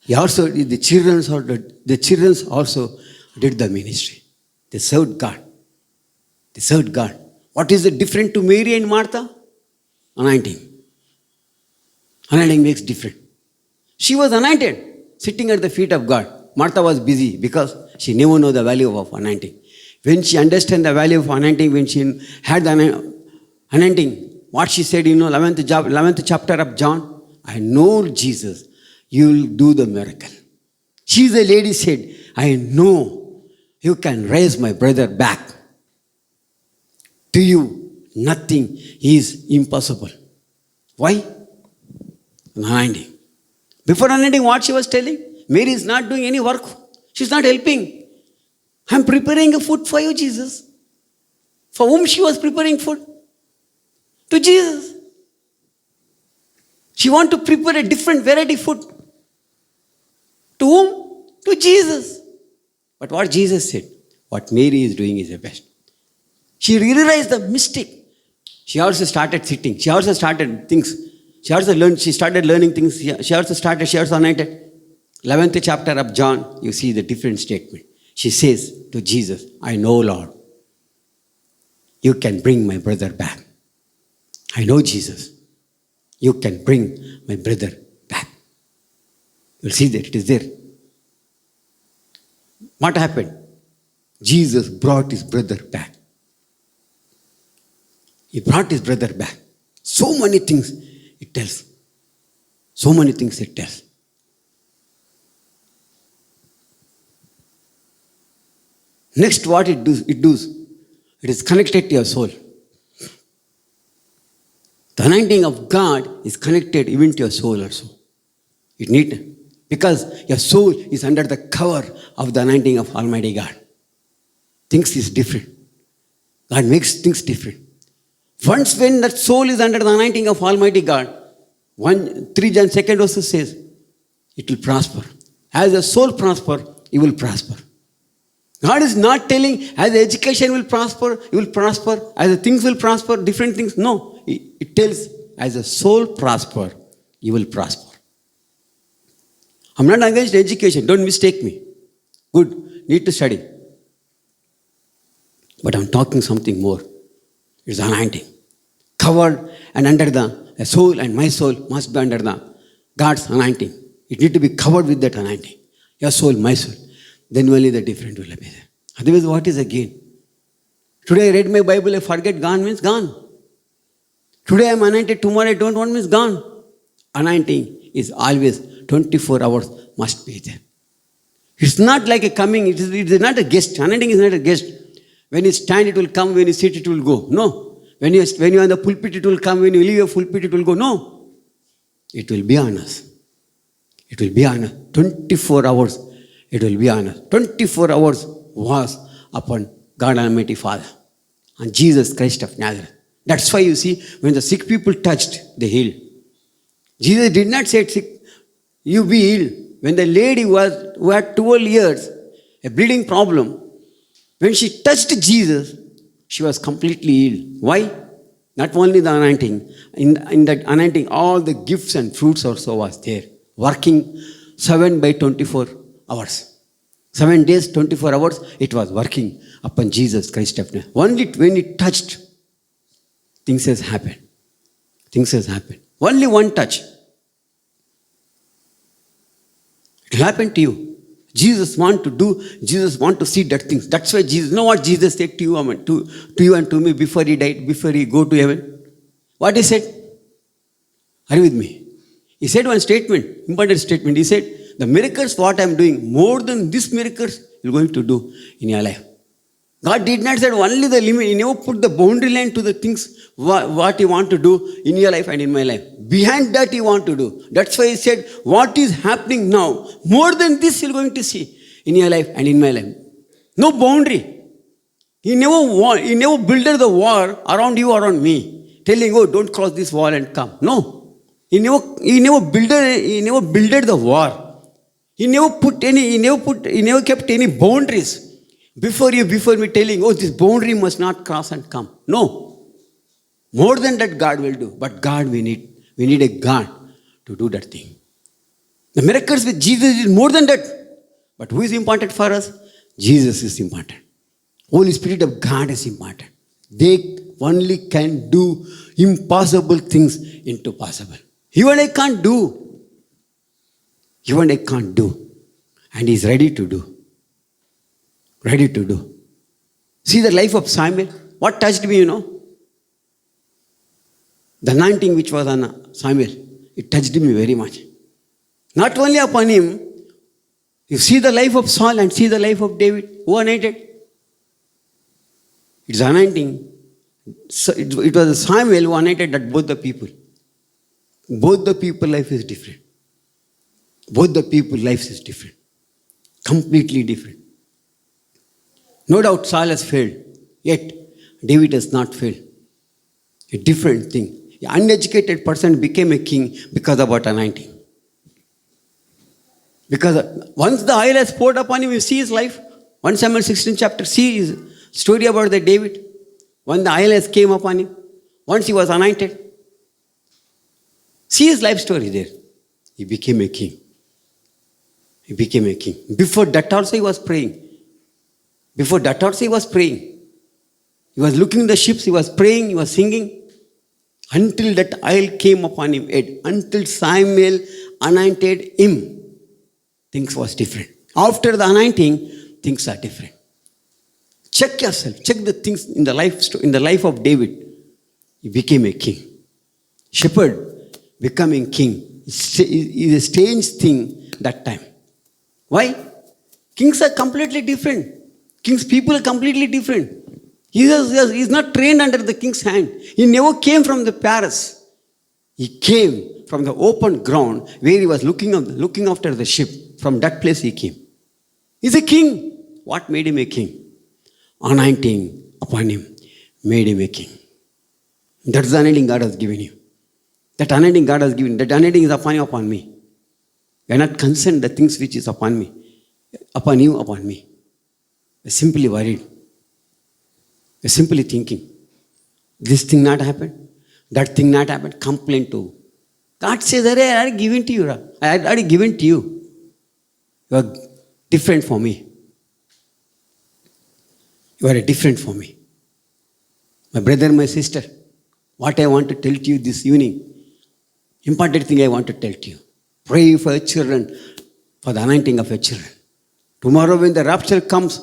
He also did the children also did the ministry. They served God. They served God. What is the difference to Mary and Martha? Anointing. Anointing makes difference. She was anointed, sitting at the feet of God. Martha was busy because she never knew the value of anointing. When she understood the value of anointing, when she had the anointing, what she said, 11th chapter of John, I know Jesus, you will do the miracle. She, the lady, said, I know you can raise my brother back. To you, nothing is impossible. Why? Anointing. Before anointing, what she was telling? Mary is not doing any work. She's not helping. I'm preparing a food for you, Jesus. For whom she was preparing food? To Jesus. She want to prepare a different variety food To whom? To Jesus. But what Jesus said, what Mary is doing is the best. She realized the mistake. She also started sitting. She also started things. She also learned. She started learning things. She also anointed. 11th chapter of John, you see the different statement. She says to Jesus, I know, Lord, you can bring my brother back. I know, Jesus, you can bring my brother back. You'll see that it is there. What happened? Jesus brought his brother back. He brought his brother back. So many things it tells. So many things it tells. Next, what it does, it is connected to your soul. The anointing of God is connected even to your soul also. It need, because your soul is under the cover of the anointing of Almighty God. Things is different. God makes things different. Once when that soul is under the anointing of Almighty God, 3 John 2nd also says, it will prosper. As the soul prosper, you will prosper. God is not telling as the education will prosper, you will prosper. As the things will prosper, different things. No. It tells as the soul prosper, you will prosper. I'm not against education. Don't mistake me. Good. Need to study. But I'm talking something more. It's anointing. Covered and under the soul, and my soul must be under the God's anointing. It need to be covered with that anointing. Your soul, my soul. Then only the different will be there. Otherwise, what is the gain? Today I read my Bible, I forget, gone means gone. Today I am anointed, tomorrow I don't want means gone. Anointing is always 24 hours must be there. It's not like a coming, it is not a guest. Anointing is not a guest. When you stand, it will come. When you sit, it will go. No. When you are on the pulpit, it will come. When you leave your pulpit, it will go. No. It will be on us. It will be on us. 24 hours. It will be on us. 24 hours was upon God Almighty Father and Jesus Christ of Nazareth. That's why you see, when the sick people touched, they healed. Jesus did not say, sick, you be healed. When the lady who had 12 years, a bleeding problem, when she touched Jesus, she was completely healed. Why? Not only the anointing. In that anointing, all the gifts and fruits also was there. Working 7 by 24 hours. 7 days, 24 hours, it was working upon Jesus Christ of Nazareth. Only when it touched, things has happened. Things has happened. Only one touch. It will happen to you. Jesus want to see that things. That's why Jesus, you know what Jesus said to you, to you and to me before he died, before he go to heaven? What he said? Are you with me? He said one statement, important statement. He said, the miracles what I am doing, more than these miracles you're going to do in your life. God did not say only the limit. He never put the boundary line to the things what you want to do in your life and in my life. Behind that you want to do. That's why he said, what is happening now, more than this you're going to see in your life and in my life. No boundary. He never built the wall around you, around me, telling, oh, don't cross this wall and come. No. He never built the wall. He never kept any boundaries before me telling, oh, this boundary must not cross and come. No. More than that God will do. But God we need. We need a God to do that thing. The miracles with Jesus is more than that. But who is important for us? Jesus is important. Holy Spirit of God is important. They only can do impossible things into possible. You and I can't do. You and I can't do. And He is ready to do. Ready to do. See the life of Samuel. What touched me, The anointing which was on Samuel, it touched me very much. Not only upon him, you see the life of Saul and see the life of David. Who anointed? It's anointing. It was Samuel who anointed that both the people. Both the people life is different. Both the people life is different. Completely different. No doubt Saul has failed. Yet David has not failed. A different thing. An uneducated person became a king because of what anointing. Because once the oil has poured upon him, you see his life. 1 Samuel 16 chapter, see his story about the David. When the oil has came upon him, once he was anointed. See his life story there. He became a king. He became a king. Before that also he was praying. Before that also he was praying. He was looking at the ships, he was praying, he was singing. Until that oil came upon him. Until Samuel anointed him, things was different. After the anointing, things are different. Check yourself. Check the things in the life of David. He became a king. Shepherd becoming king is a strange thing that time. Why? Kings are completely different. King's people are completely different. He is not trained under the king's hand. He never came from the palace. He came from the open ground where he was looking after the sheep. From that place he came. He's a king. What made him a king? Anointing upon him made him a king. That's the anointing God has given you. That anointing God has given. That anointing is upon you, upon me. You are not concerned the things which is upon me. Upon you, upon me. You are simply worried. You are simply thinking. This thing not happened. That thing not happened. Complain to. God says, I already given to you. I already given to you. You are different for me. You are different for me. My brother, my sister, what I want to tell to you this evening, important thing I want to tell to you. Pray for your children, for the anointing of your children. Tomorrow when the rapture comes,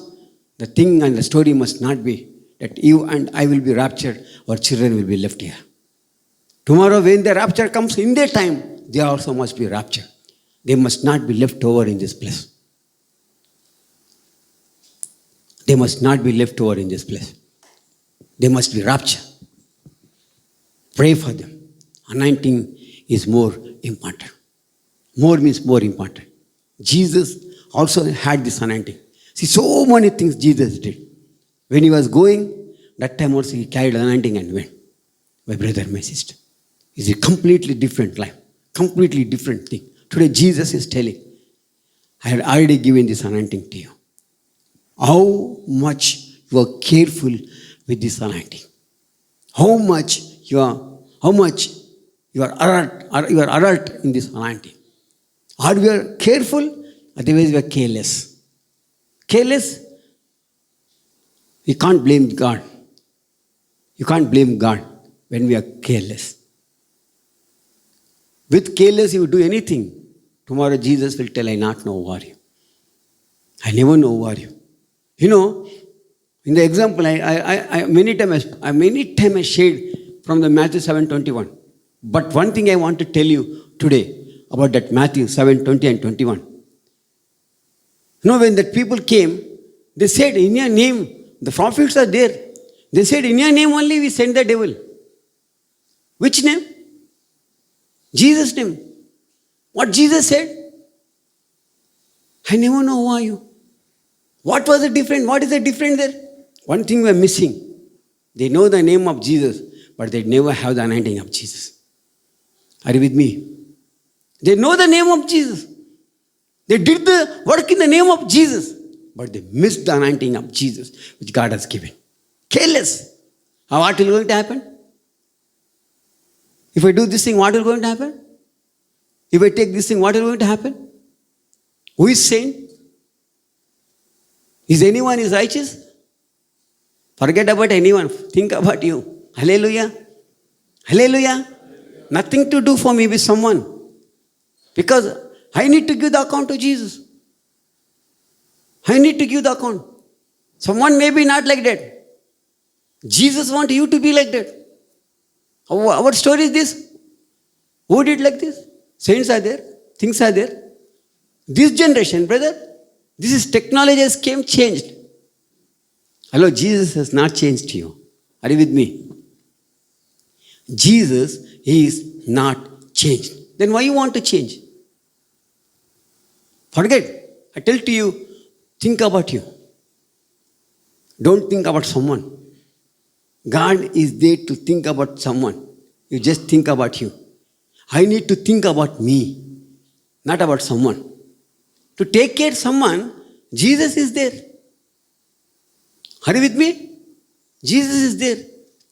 the thing and the story must not be that you and I will be raptured, or children will be left here. Tomorrow when the rapture comes, in their time, they also must be raptured. They must not be left over in this place. They must not be left over in this place. They must be raptured. Pray for them. Anointing is more important. More means more important. Jesus also had this anointing. See, so many things Jesus did. When he was going, that time also he carried anointing and went. My brother, my sister. It's a completely different life. Completely different thing. Today Jesus is telling, I had already given this anointing to you. How much you are careful with this anointing. How much you are alert in this anointing. Are we careful? Otherwise we are careless. Careless? We can't blame God. You can't blame God when we are careless. With careless you do anything. Tomorrow Jesus will tell, I not know who are you. I never know who are you. You know, in the example, I many times I shared from the Matthew 7:21. But one thing I want to tell you today about that Matthew 7:20 and 21. You know, when the people came, they said, in your name, the prophets are there. They said, in your name only we send the devil. Which name? Jesus' name. What Jesus said? I never know who are you. What was the difference? What is the difference there? One thing we are missing. They know the name of Jesus, but they never have the anointing of Jesus. Are you with me? They know the name of Jesus. They did the work in the name of Jesus, but they missed the anointing of Jesus, which God has given. Careless. What will going to happen? If I do this thing, what will going to happen? If I take this thing, what will going to happen? Who is saint? Is anyone is righteous? Forget about anyone. Think about you. Hallelujah. Hallelujah. Nothing to do for me with someone. Because I need to give the account to Jesus. I need to give the account. Someone may be not like that. Jesus wants you to be like that. Our story is this. Who did like this? Saints are there. Things are there. This generation, brother, this is technology has came changed. Hello, Jesus has not changed you. Are you with me? Jesus is not changed. Then why you want to change? Forget. I tell to you, think about you. Don't think about someone. God is there to think about someone. You just think about you. I need to think about me, not about someone. to take care of someone, Jesus is there. Are you with me? Jesus is there.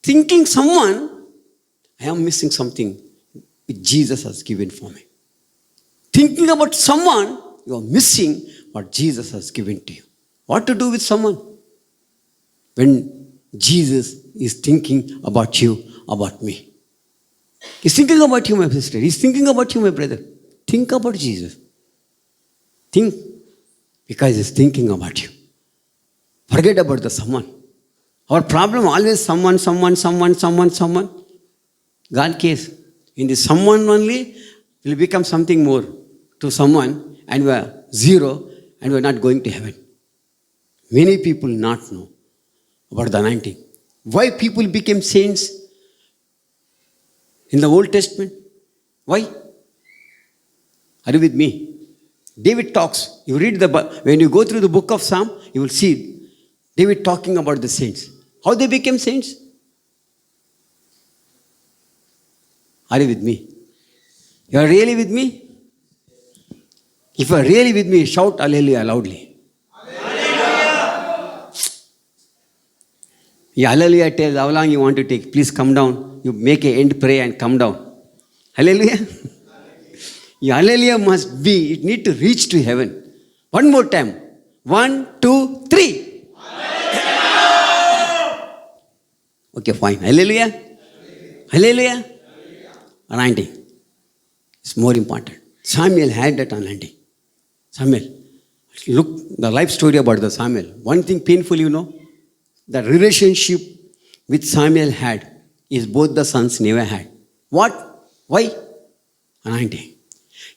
Thinking someone, I am missing something which Jesus has given for me. Thinking about someone, you are missing what Jesus has given to you. What to do with someone? When Jesus is thinking about you, about me. He's thinking about you, my sister. He's thinking about you, my brother. Think about Jesus. Think, because he's thinking about you. Forget about the someone. Our problem always someone. God cares. In the someone only, will become something more to someone, and we are zero, and we are not going to heaven. Many people not know about the anointing. Why people became saints in the Old Testament? Why? Are you with me? David talks. You read when you go through the book of Psalm, you will see David talking about the saints. How they became saints? Are you with me? You are really with me? If you are really with me, shout hallelujah loudly. Yeah, hallelujah tells how long you want to take. Please come down. You make an end prayer and come down. Hallelujah. Yeah, hallelujah must be, it need to reach to heaven. One more time. 1, 2, 3. Okay, fine. Hallelujah. Hallelujah. Anointing. It's more important. Samuel had that anointing. Samuel. Look, the life story about the Samuel. One thing painful, the relationship which Samuel had is both the sons never had. What? Why? Anointing.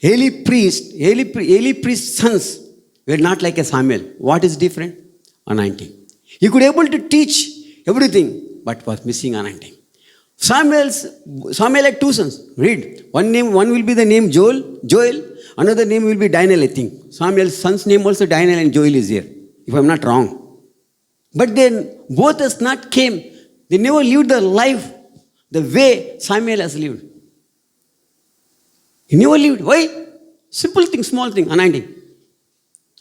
Eli priest's sons were not like a Samuel. What is different? Anointing. He could able to teach everything, but was missing anointing. Samuel had two sons. Read. One will be the name Joel. Another name will be Daniel, I think. Samuel's son's name also Daniel, and Joel is here, if I'm not wrong. But then both has not came. They never lived their life the way Samuel has lived. He never lived. Why? Simple thing, small thing, anointing.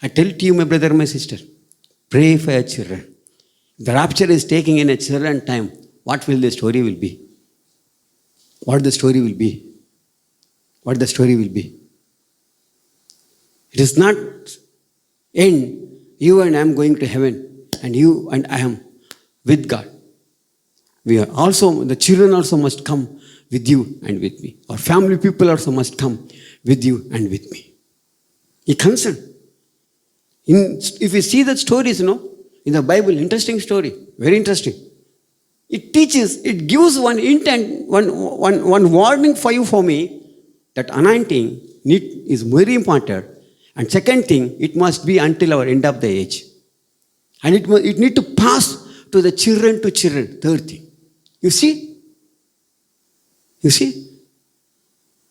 I tell to you, my brother, my sister, pray for your children. If the rapture is taking in a children time, what will the story will be? What the story will be? What the story will be? It is not end. You and I am going to heaven, and you and I am with God. We are also, the children also must come with you and with me. Our family people also must come with you and with me. He concerned. If you see the stories, in the Bible, interesting story, very interesting. It teaches, it gives one intent, one warning for you, for me, that anointing is very important. And second thing, it must be until our end of the age. And it need to pass to the children to children. Third thing. You see?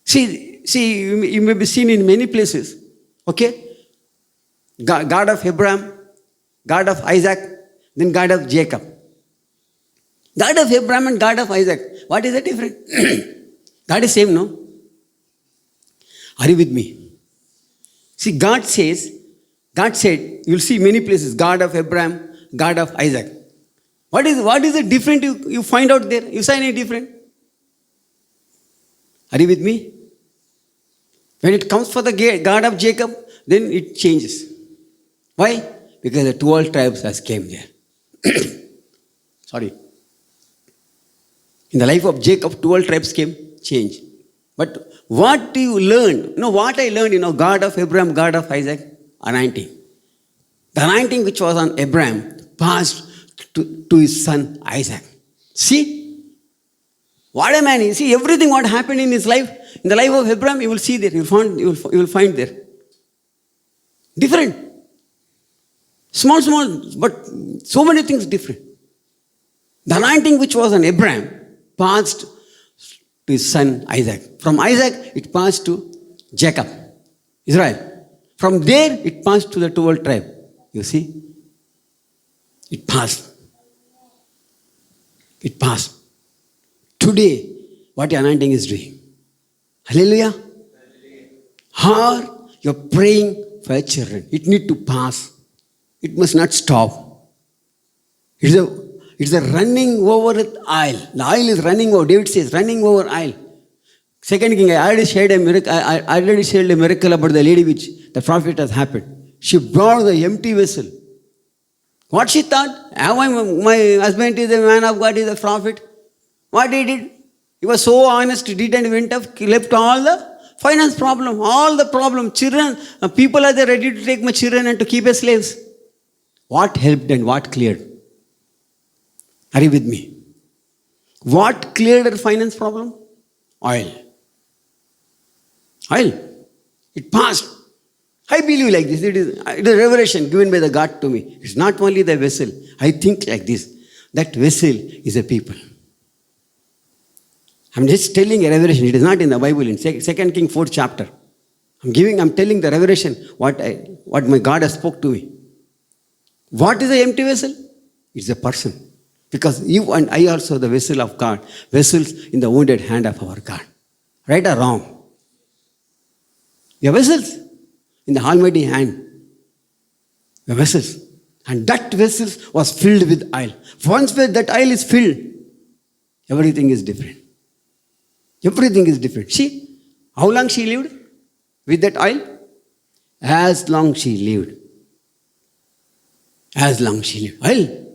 See, you may be seen in many places. Okay? God of Abraham, God of Isaac, then God of Jacob. God of Abraham and God of Isaac. What is the difference? God is same, no? Are you with me? See, God said, you'll see many places, God of Abraham, God of Isaac. What is the different you find out there? You find any different? Are you with me? When it comes for the God of Jacob, then it changes. Why? Because the 12 tribes has came there. Sorry. In the life of Jacob, 12 tribes came, change. But what do you learn? What I learned, God of Abraham, God of Isaac, anointing. The anointing which was on Abraham passed to his son Isaac. See? What a man. You see everything what happened in his life, in the life of Abraham, you will see there. You will find there. Different. Small, but so many things different. The anointing which was on Abraham passed to his son Isaac. From Isaac, it passed to Jacob, Israel. From there, it passed to the 12 tribe. You see? It passed. It passed. Today, what the anointing is doing. Hallelujah. Or you're praying for children. It need to pass. It must not stop. It's a running over the oil. The oil is running over. David says, running over oil. Second King, I already shared a miracle. I already shared a miracle about the lady which the prophet has happened. She brought the empty vessel. What she thought? My husband is a man of God, is a prophet. What he did? He was so honest, he didn't went up, he left all the finance problem, all the problem. Children, people are there ready to take my children and to keep as slaves. What helped and what cleared? Are you with me? What cleared her finance problem? Oil. Oil. It passed. I believe like this. It is a revelation given by the God to me. It's not only the vessel. I think like this. That vessel is a people. I'm just telling a revelation. It is not in the Bible. In 2 King 4th chapter. I'm telling the revelation what my God has spoke to me. What is the empty vessel? It's a person. Because you and I also the vessel of God. Vessels in the wounded hand of our God. Right or wrong? We are vessels in the Almighty hand. We are vessels. And that vessel was filled with oil. Once that oil is filled, everything is different. Everything is different. See, how long she lived with that oil? As long she lived. As long she lived. Oil.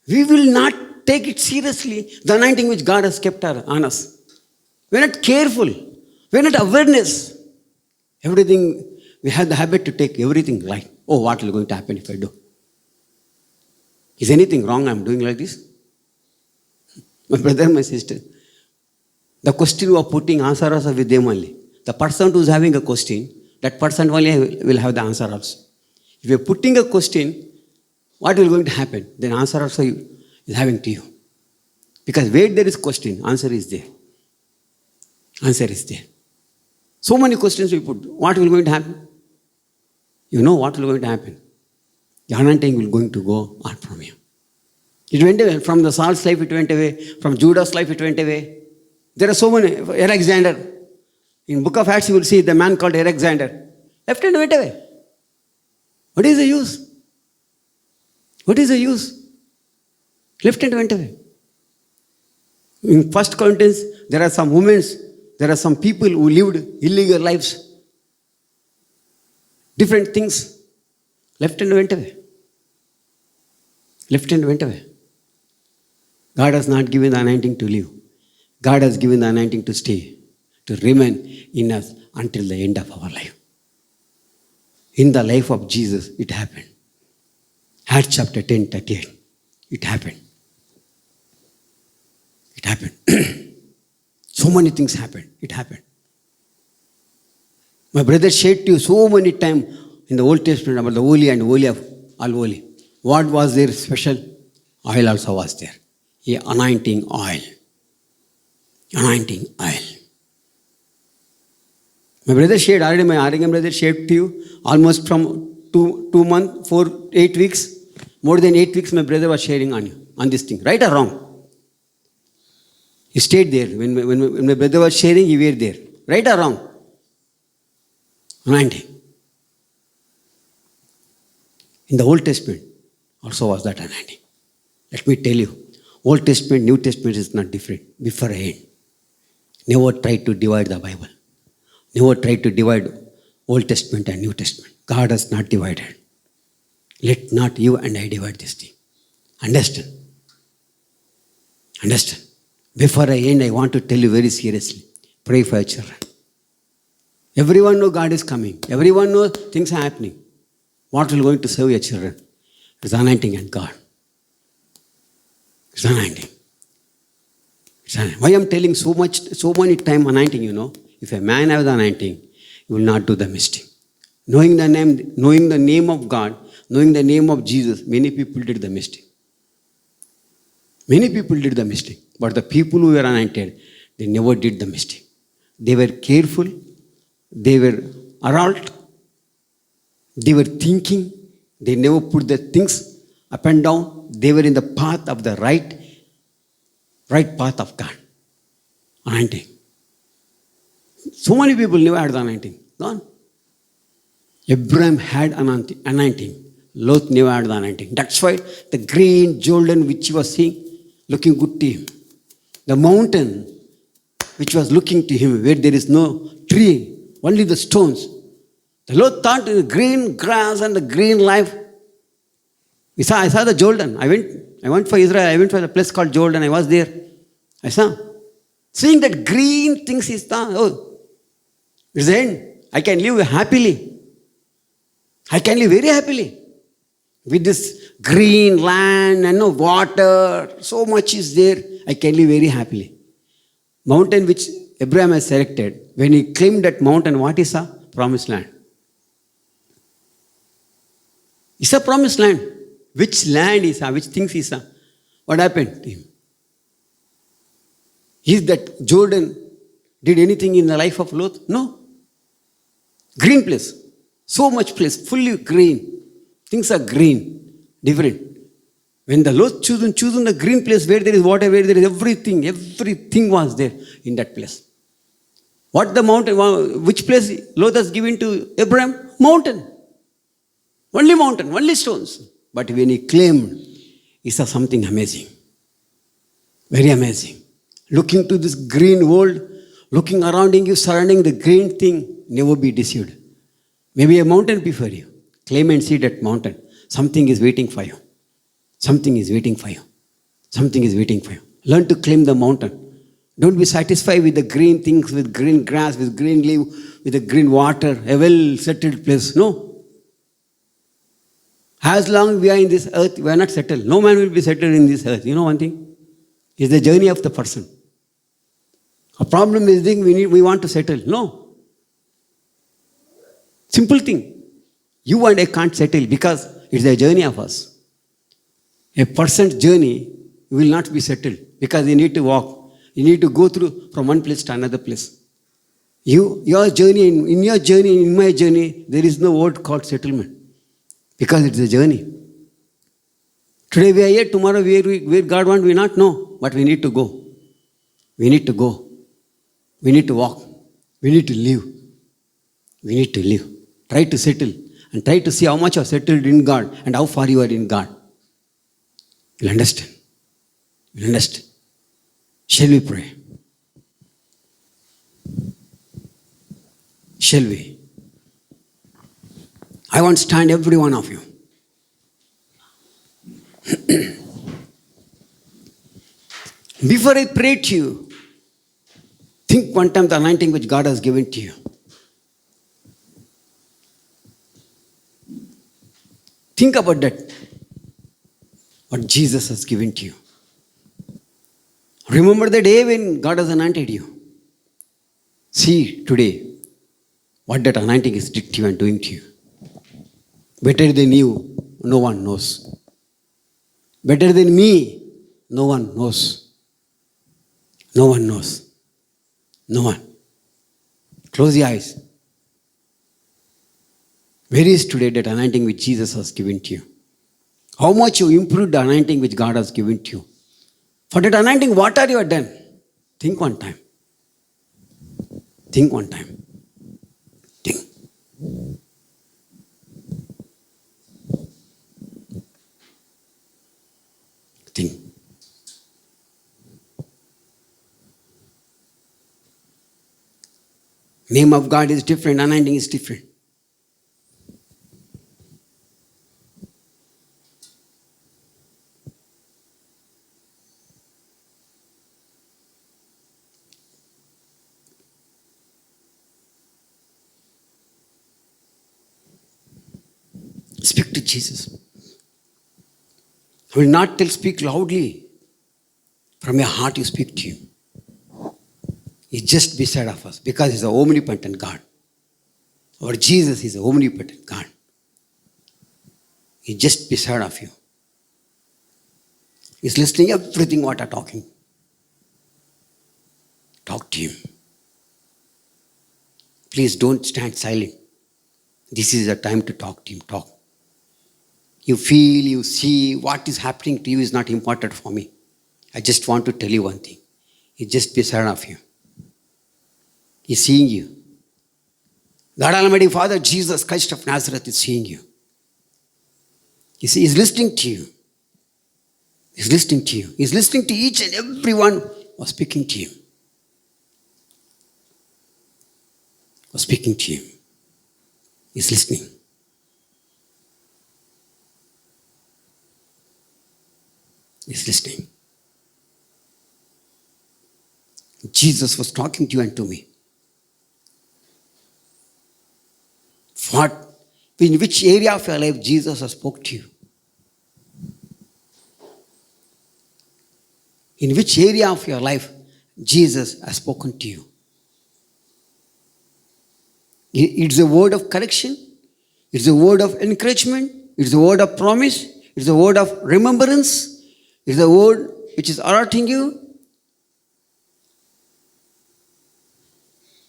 We will not take it seriously, the anointing which God has kept on us. We are not careful. We are not awareness. Everything, we have the habit to take everything light. Oh, what is going to happen if I do? Is anything wrong I am doing like this? My brother, my sister, the question you are putting, answer also with them only. The person who is having a question, that person only will have the answer also. If you are putting a question, what will going to happen? Then answer also is having to you. Because where there is question, answer is there. Answer is there. So many questions we put. What will going to happen? You know what will going to happen. The anointing will going to go out from you. It went away. From the Saul's life it went away. From Judah's life it went away. There are so many. Alexander. In book of Acts you will see the man called Alexander. Left and went away. What is the use? What is the use? Left and went away. In 1 Corinthians, there are some women, there are some people who lived illegal lives. Different things. Left and went away. Left and went away. God has not given the anointing to live. God has given the anointing to stay, to remain in us until the end of our life. In the life of Jesus, it happened. Acts chapter 10, 38. It happened. It happened. So many things happened. It happened. My brother shared to you so many times in the Old Testament about the holy and holy of all holy. What was there special? Oil also was there. A anointing oil. Anointing oil. My brother shared, already my Aragon brother shared to you, almost from 2 months, 8 weeks, more than 8 weeks my brother was sharing on you, on this thing. Right or wrong? He stayed there. When my brother was sharing, he was there. Right or wrong? Anointing. In the Old Testament also was that anointing. Let me tell you, Old Testament, New Testament is not different. Before end. Never try to divide the Bible. Never try to divide Old Testament and New Testament. God has not divided. Let not you and I divide this thing. Understand? Understand? Before I end, I want to tell you very seriously. Pray for your children. Everyone knows God is coming. Everyone knows things are happening. What will going to serve your children? It's anointing and God. It's anointing. Why I'm telling so many time anointing, you know. If a man has the anointing, he will not do the mistake. Knowing the name of God, knowing the name of Jesus, many people did the mistake. Many people did the mistake. But the people who were anointed, they never did the mistake. They were careful. They were alert. They were thinking. They never put the things up and down. They were in the path of the right path of God. Anointing. So many people never had the anointing. Gone. Abraham had anointing. Lot never had the anointing. That's why the green Jordan which he was seeing, looking good to him. The mountain which was looking to him, where there is no tree, only the stones. The Lord thought in the green grass and the green life. I saw the Jordan. I went for Israel. I went for a place called Jordan. I was there. I saw. Seeing that green things is the, oh, it's the end. I can live happily. I can live very happily. With this green land and no water, so much is there. I can live very happily. Mountain which Abraham has selected, when he claimed that mountain, what is a promised land? It's a promised land. Which land is a, which things is a? What happened to him? Is that Jordan did anything in the life of Lot? No. Green place. So much place, fully green. Things are green, different. When the Lot chosen the green place where there is water, where there is everything was there in that place. What the mountain, which place Lot has given to Abraham? Mountain. Only stones. But when he claimed, he saw something amazing. Very amazing. Looking to this green world, looking around you, surrounding the green thing, never be deceived. Maybe a mountain before you. Claim and see that mountain. Something is waiting for you. Something is waiting for you. Something is waiting for you. Learn to claim the mountain. Don't be satisfied with the green things, with green grass, with green leaf, with the green water, a well-settled place. No. As long as we are in this earth, we are not settled. No man will be settled in this earth. You know one thing? It's the journey of the person. A problem is we want to settle. No. Simple thing. You and I can't settle because it's the journey of us. A person's journey will not be settled because you need to walk. You need to go through from one place to another place. Your journey, in your journey, in my journey, there is no word called settlement because it's a journey. Today we are here, tomorrow where God wants, we not know, but we need to go. We need to go. We need to walk. We need to live. We need to live. Try to settle. And try to see how much you are settled in God and how far you are in God. You'll understand. You'll understand. Shall we pray? Shall we? I want to stand every one of you. Before I pray to you, think one time the anointing which God has given to you. Think about that. What Jesus has given to you. Remember the day when God has anointed you. See today what that anointing is did to you and doing to you. Better than you, no one knows. Better than me, no one knows. No one knows. No one. Close your eyes. Where is today that anointing which Jesus has given to you? How much you improved the anointing which God has given to you? For that anointing, what are you done? Think one time. Think one time. Think. Think. Name of God is different, anointing is different. Speak to Jesus. I will not speak loudly. From your heart you speak to him. He's just beside of us because he's an omnipotent God. Our Jesus is an omnipotent God. He's just beside of you. He's listening everything what I'm talking. Talk to him. Please don't stand silent. This is the time to talk to him. Talk. You feel, you see, what is happening to you is not important for me. I just want to tell you one thing. He's just beside of you. He's seeing you. God Almighty Father, Jesus Christ of Nazareth is seeing you. You see, He's listening to you. He's listening to you. He's listening to each and every one who is speaking to you. Who is speaking to you. He's listening. He's listening. Jesus was talking to you and to me. In which area of your life Jesus has spoke to you? In which area of your life Jesus has spoken to you? It's a word of correction. It's a word of encouragement. It's a word of promise. It's a word of remembrance. It's a word which is alerting you.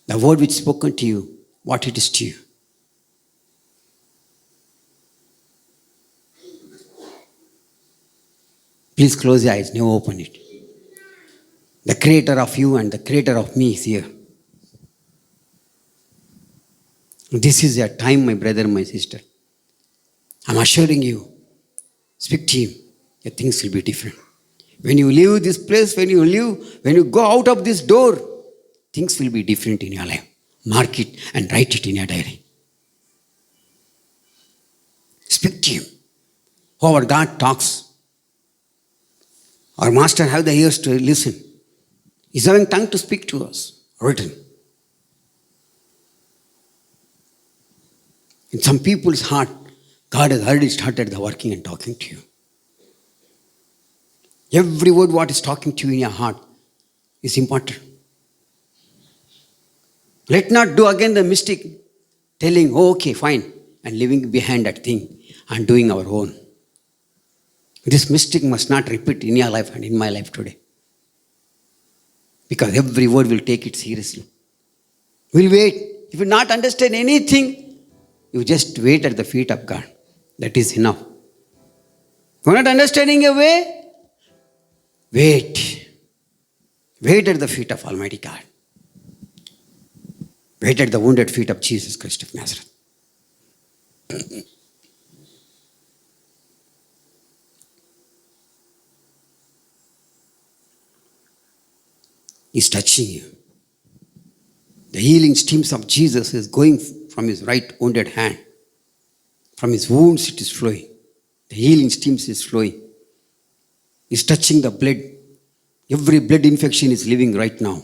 The word which is spoken to you, what it is to you. Please close your eyes, never open it. The creator of you and the creator of me is here. This is your time, my brother, my sister. I'm assuring you, speak to him, your things will be different. When you leave this place, when you go out of this door, things will be different in your life. Mark it and write it in your diary. Speak to him. Our God talks. Our Master have the ears to listen. He's having tongue to speak to us. Written. In some people's heart, God has already started the working and talking to you. Every word what is talking to you in your heart is important. Let not do again the mistake, telling, oh, okay, fine, and leaving behind that thing and doing our own. This mistake must not repeat in your life and in my life today. Because every word will take it seriously. We'll wait. If you not understand anything, you just wait at the feet of God. That is enough. You're not understanding a way? Wait. Wait at the feet of Almighty God. Wait at the wounded feet of Jesus Christ of Nazareth. He's touching you. The healing streams of Jesus is going from his right wounded hand. From his wounds it is flowing. The healing streams is flowing. He's touching the blood. Every blood infection is leaving right now.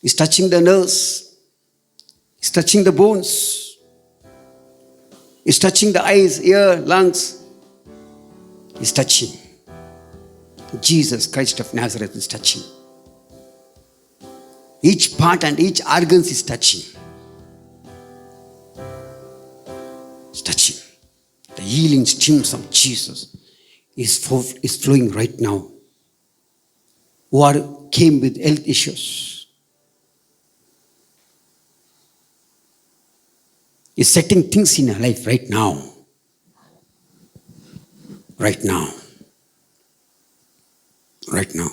He's touching the nerves. He's touching the bones. He's touching the eyes, ear, lungs. He's touching. Jesus Christ of Nazareth is touching. Each part and each organ is touching. It's touching. The healing streams of Jesus is flowing right now. Who came with health issues. Is setting things in your life right now. Right now. Right now.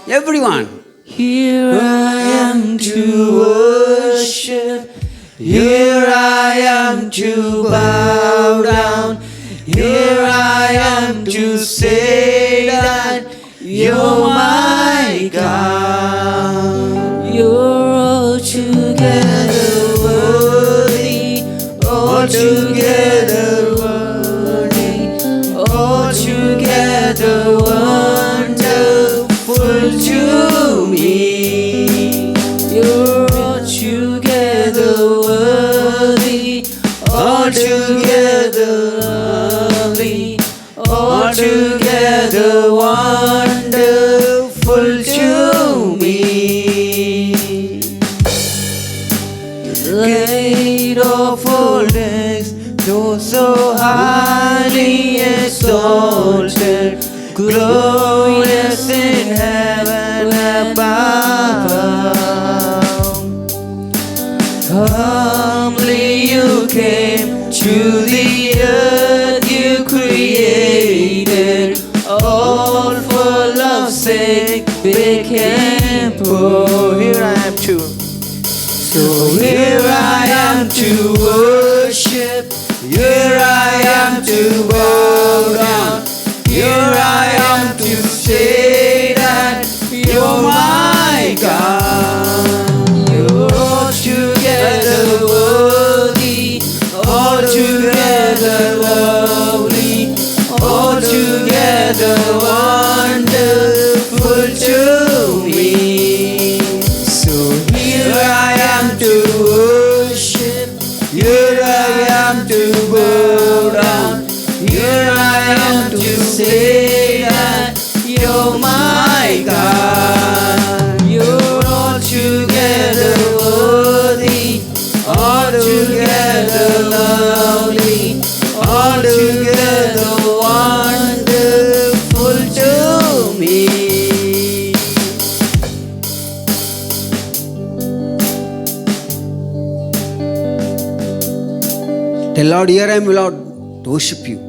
Everyone. Here I am to worship. Here I am to bow down. Here I am to say that You're my God. You're altogether worthy, altogether worthy, altogether wonderful to me. You're altogether worthy, altogether lovely, altogether wonderful to me. Great of all days, you're so highly exalted, glorious in heaven above. Humbly you came to the earth you created, all for love's sake became poor. Here I am too. So here I am to worship, here I am to bow down, here I am to say that you're my God. You're altogether worthy, altogether lovely, altogether wonderful to me. So here I am to worship, here I am to bow down, here I am to say that you're my God. You're altogether worthy, altogether lovely, altogether wonderful to me. Tell Lord, here I am, Lord, to worship you.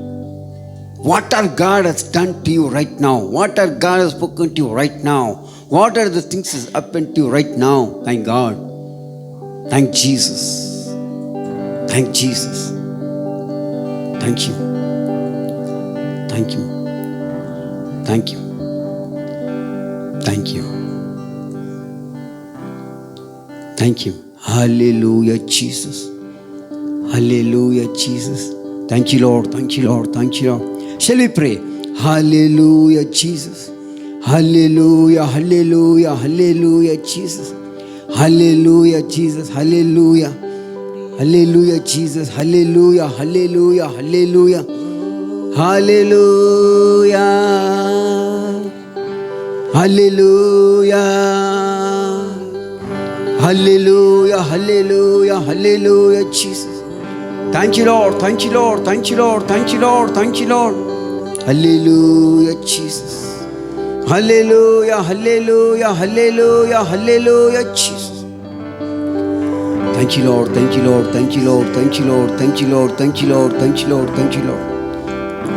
What our God has done to you right now? What our God has spoken to you right now? What are the things that has happened to you right now? Thank God. Thank Jesus. Thank Jesus. Thank you. Thank you. Thank you. Thank you. Thank you. Hallelujah, Jesus. Hallelujah, Jesus. Thank you, Lord. Thank you, Lord. Thank you, Lord. Shall we pray? Hallelujah, Jesus. Hallelujah, hallelujah, hallelujah, Jesus. Hallelujah, Jesus. Hallelujah. Hallelujah, Jesus. Hallelujah, hallelujah, hallelujah. Hallelujah. Hallelujah. Hallelujah, hallelujah, hallelujah, Jesus. Thank you, Lord. Thank you, Lord. Thank you, Lord. Thank you, Lord. Thank you, Lord. Hallelujah, Jesus. Hallelujah, hallelujah, hallelujah, hallelujah, Jesus. Thank you, Lord. Thank you, Lord. Thank you, Lord. Thank you, Lord. Thank you, Lord. Thank you, Lord. Thank you, Lord. Thank you, Lord.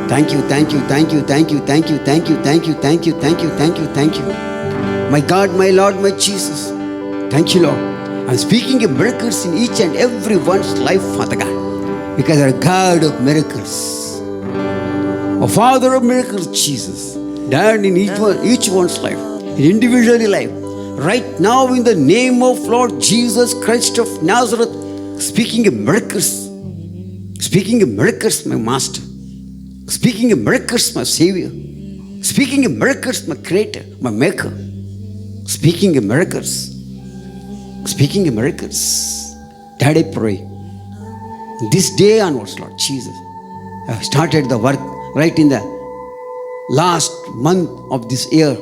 Thank you, thank you, thank you, thank you, thank you, thank you, thank you, thank you, thank you, thank you, thank you. My God, my Lord, my Jesus. Thank you, Lord. I'm speaking of miracles in each and every one's life, Father God, because you're a God of miracles, a Father of miracles, Jesus. Done in each one's life, in individual life. Right now, in the name of Lord Jesus Christ of Nazareth, speaking of miracles, my Master. Speaking of miracles, my Savior. Speaking of miracles, my Creator, my Maker. Speaking of miracles. Speaking of miracles. Dad, I pray. This day onwards, Lord Jesus, I have started the work right in the last month of this year.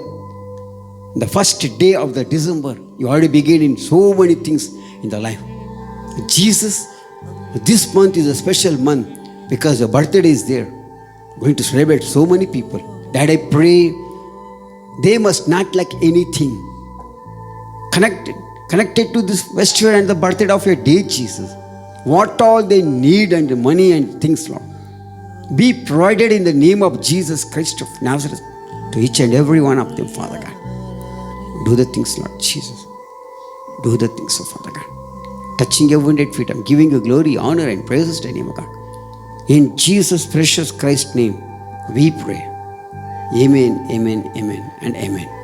The first day of the December, you already began in so many things in the life. Jesus, this month is a special month because your birthday is there. Going to celebrate so many people. Dad, I pray they must not lack anything connected to this festival and the birthday of your day, Jesus. What all they need and the money and things, Lord, be provided in the name of Jesus Christ of Nazareth to each and every one of them, Father God. Do the things, Lord Jesus. Do the things, oh Father God. Touching your wounded feet, I'm giving you glory, honor, and praises to the name of God. In Jesus' precious Christ's name, we pray. Amen, amen, amen, and amen.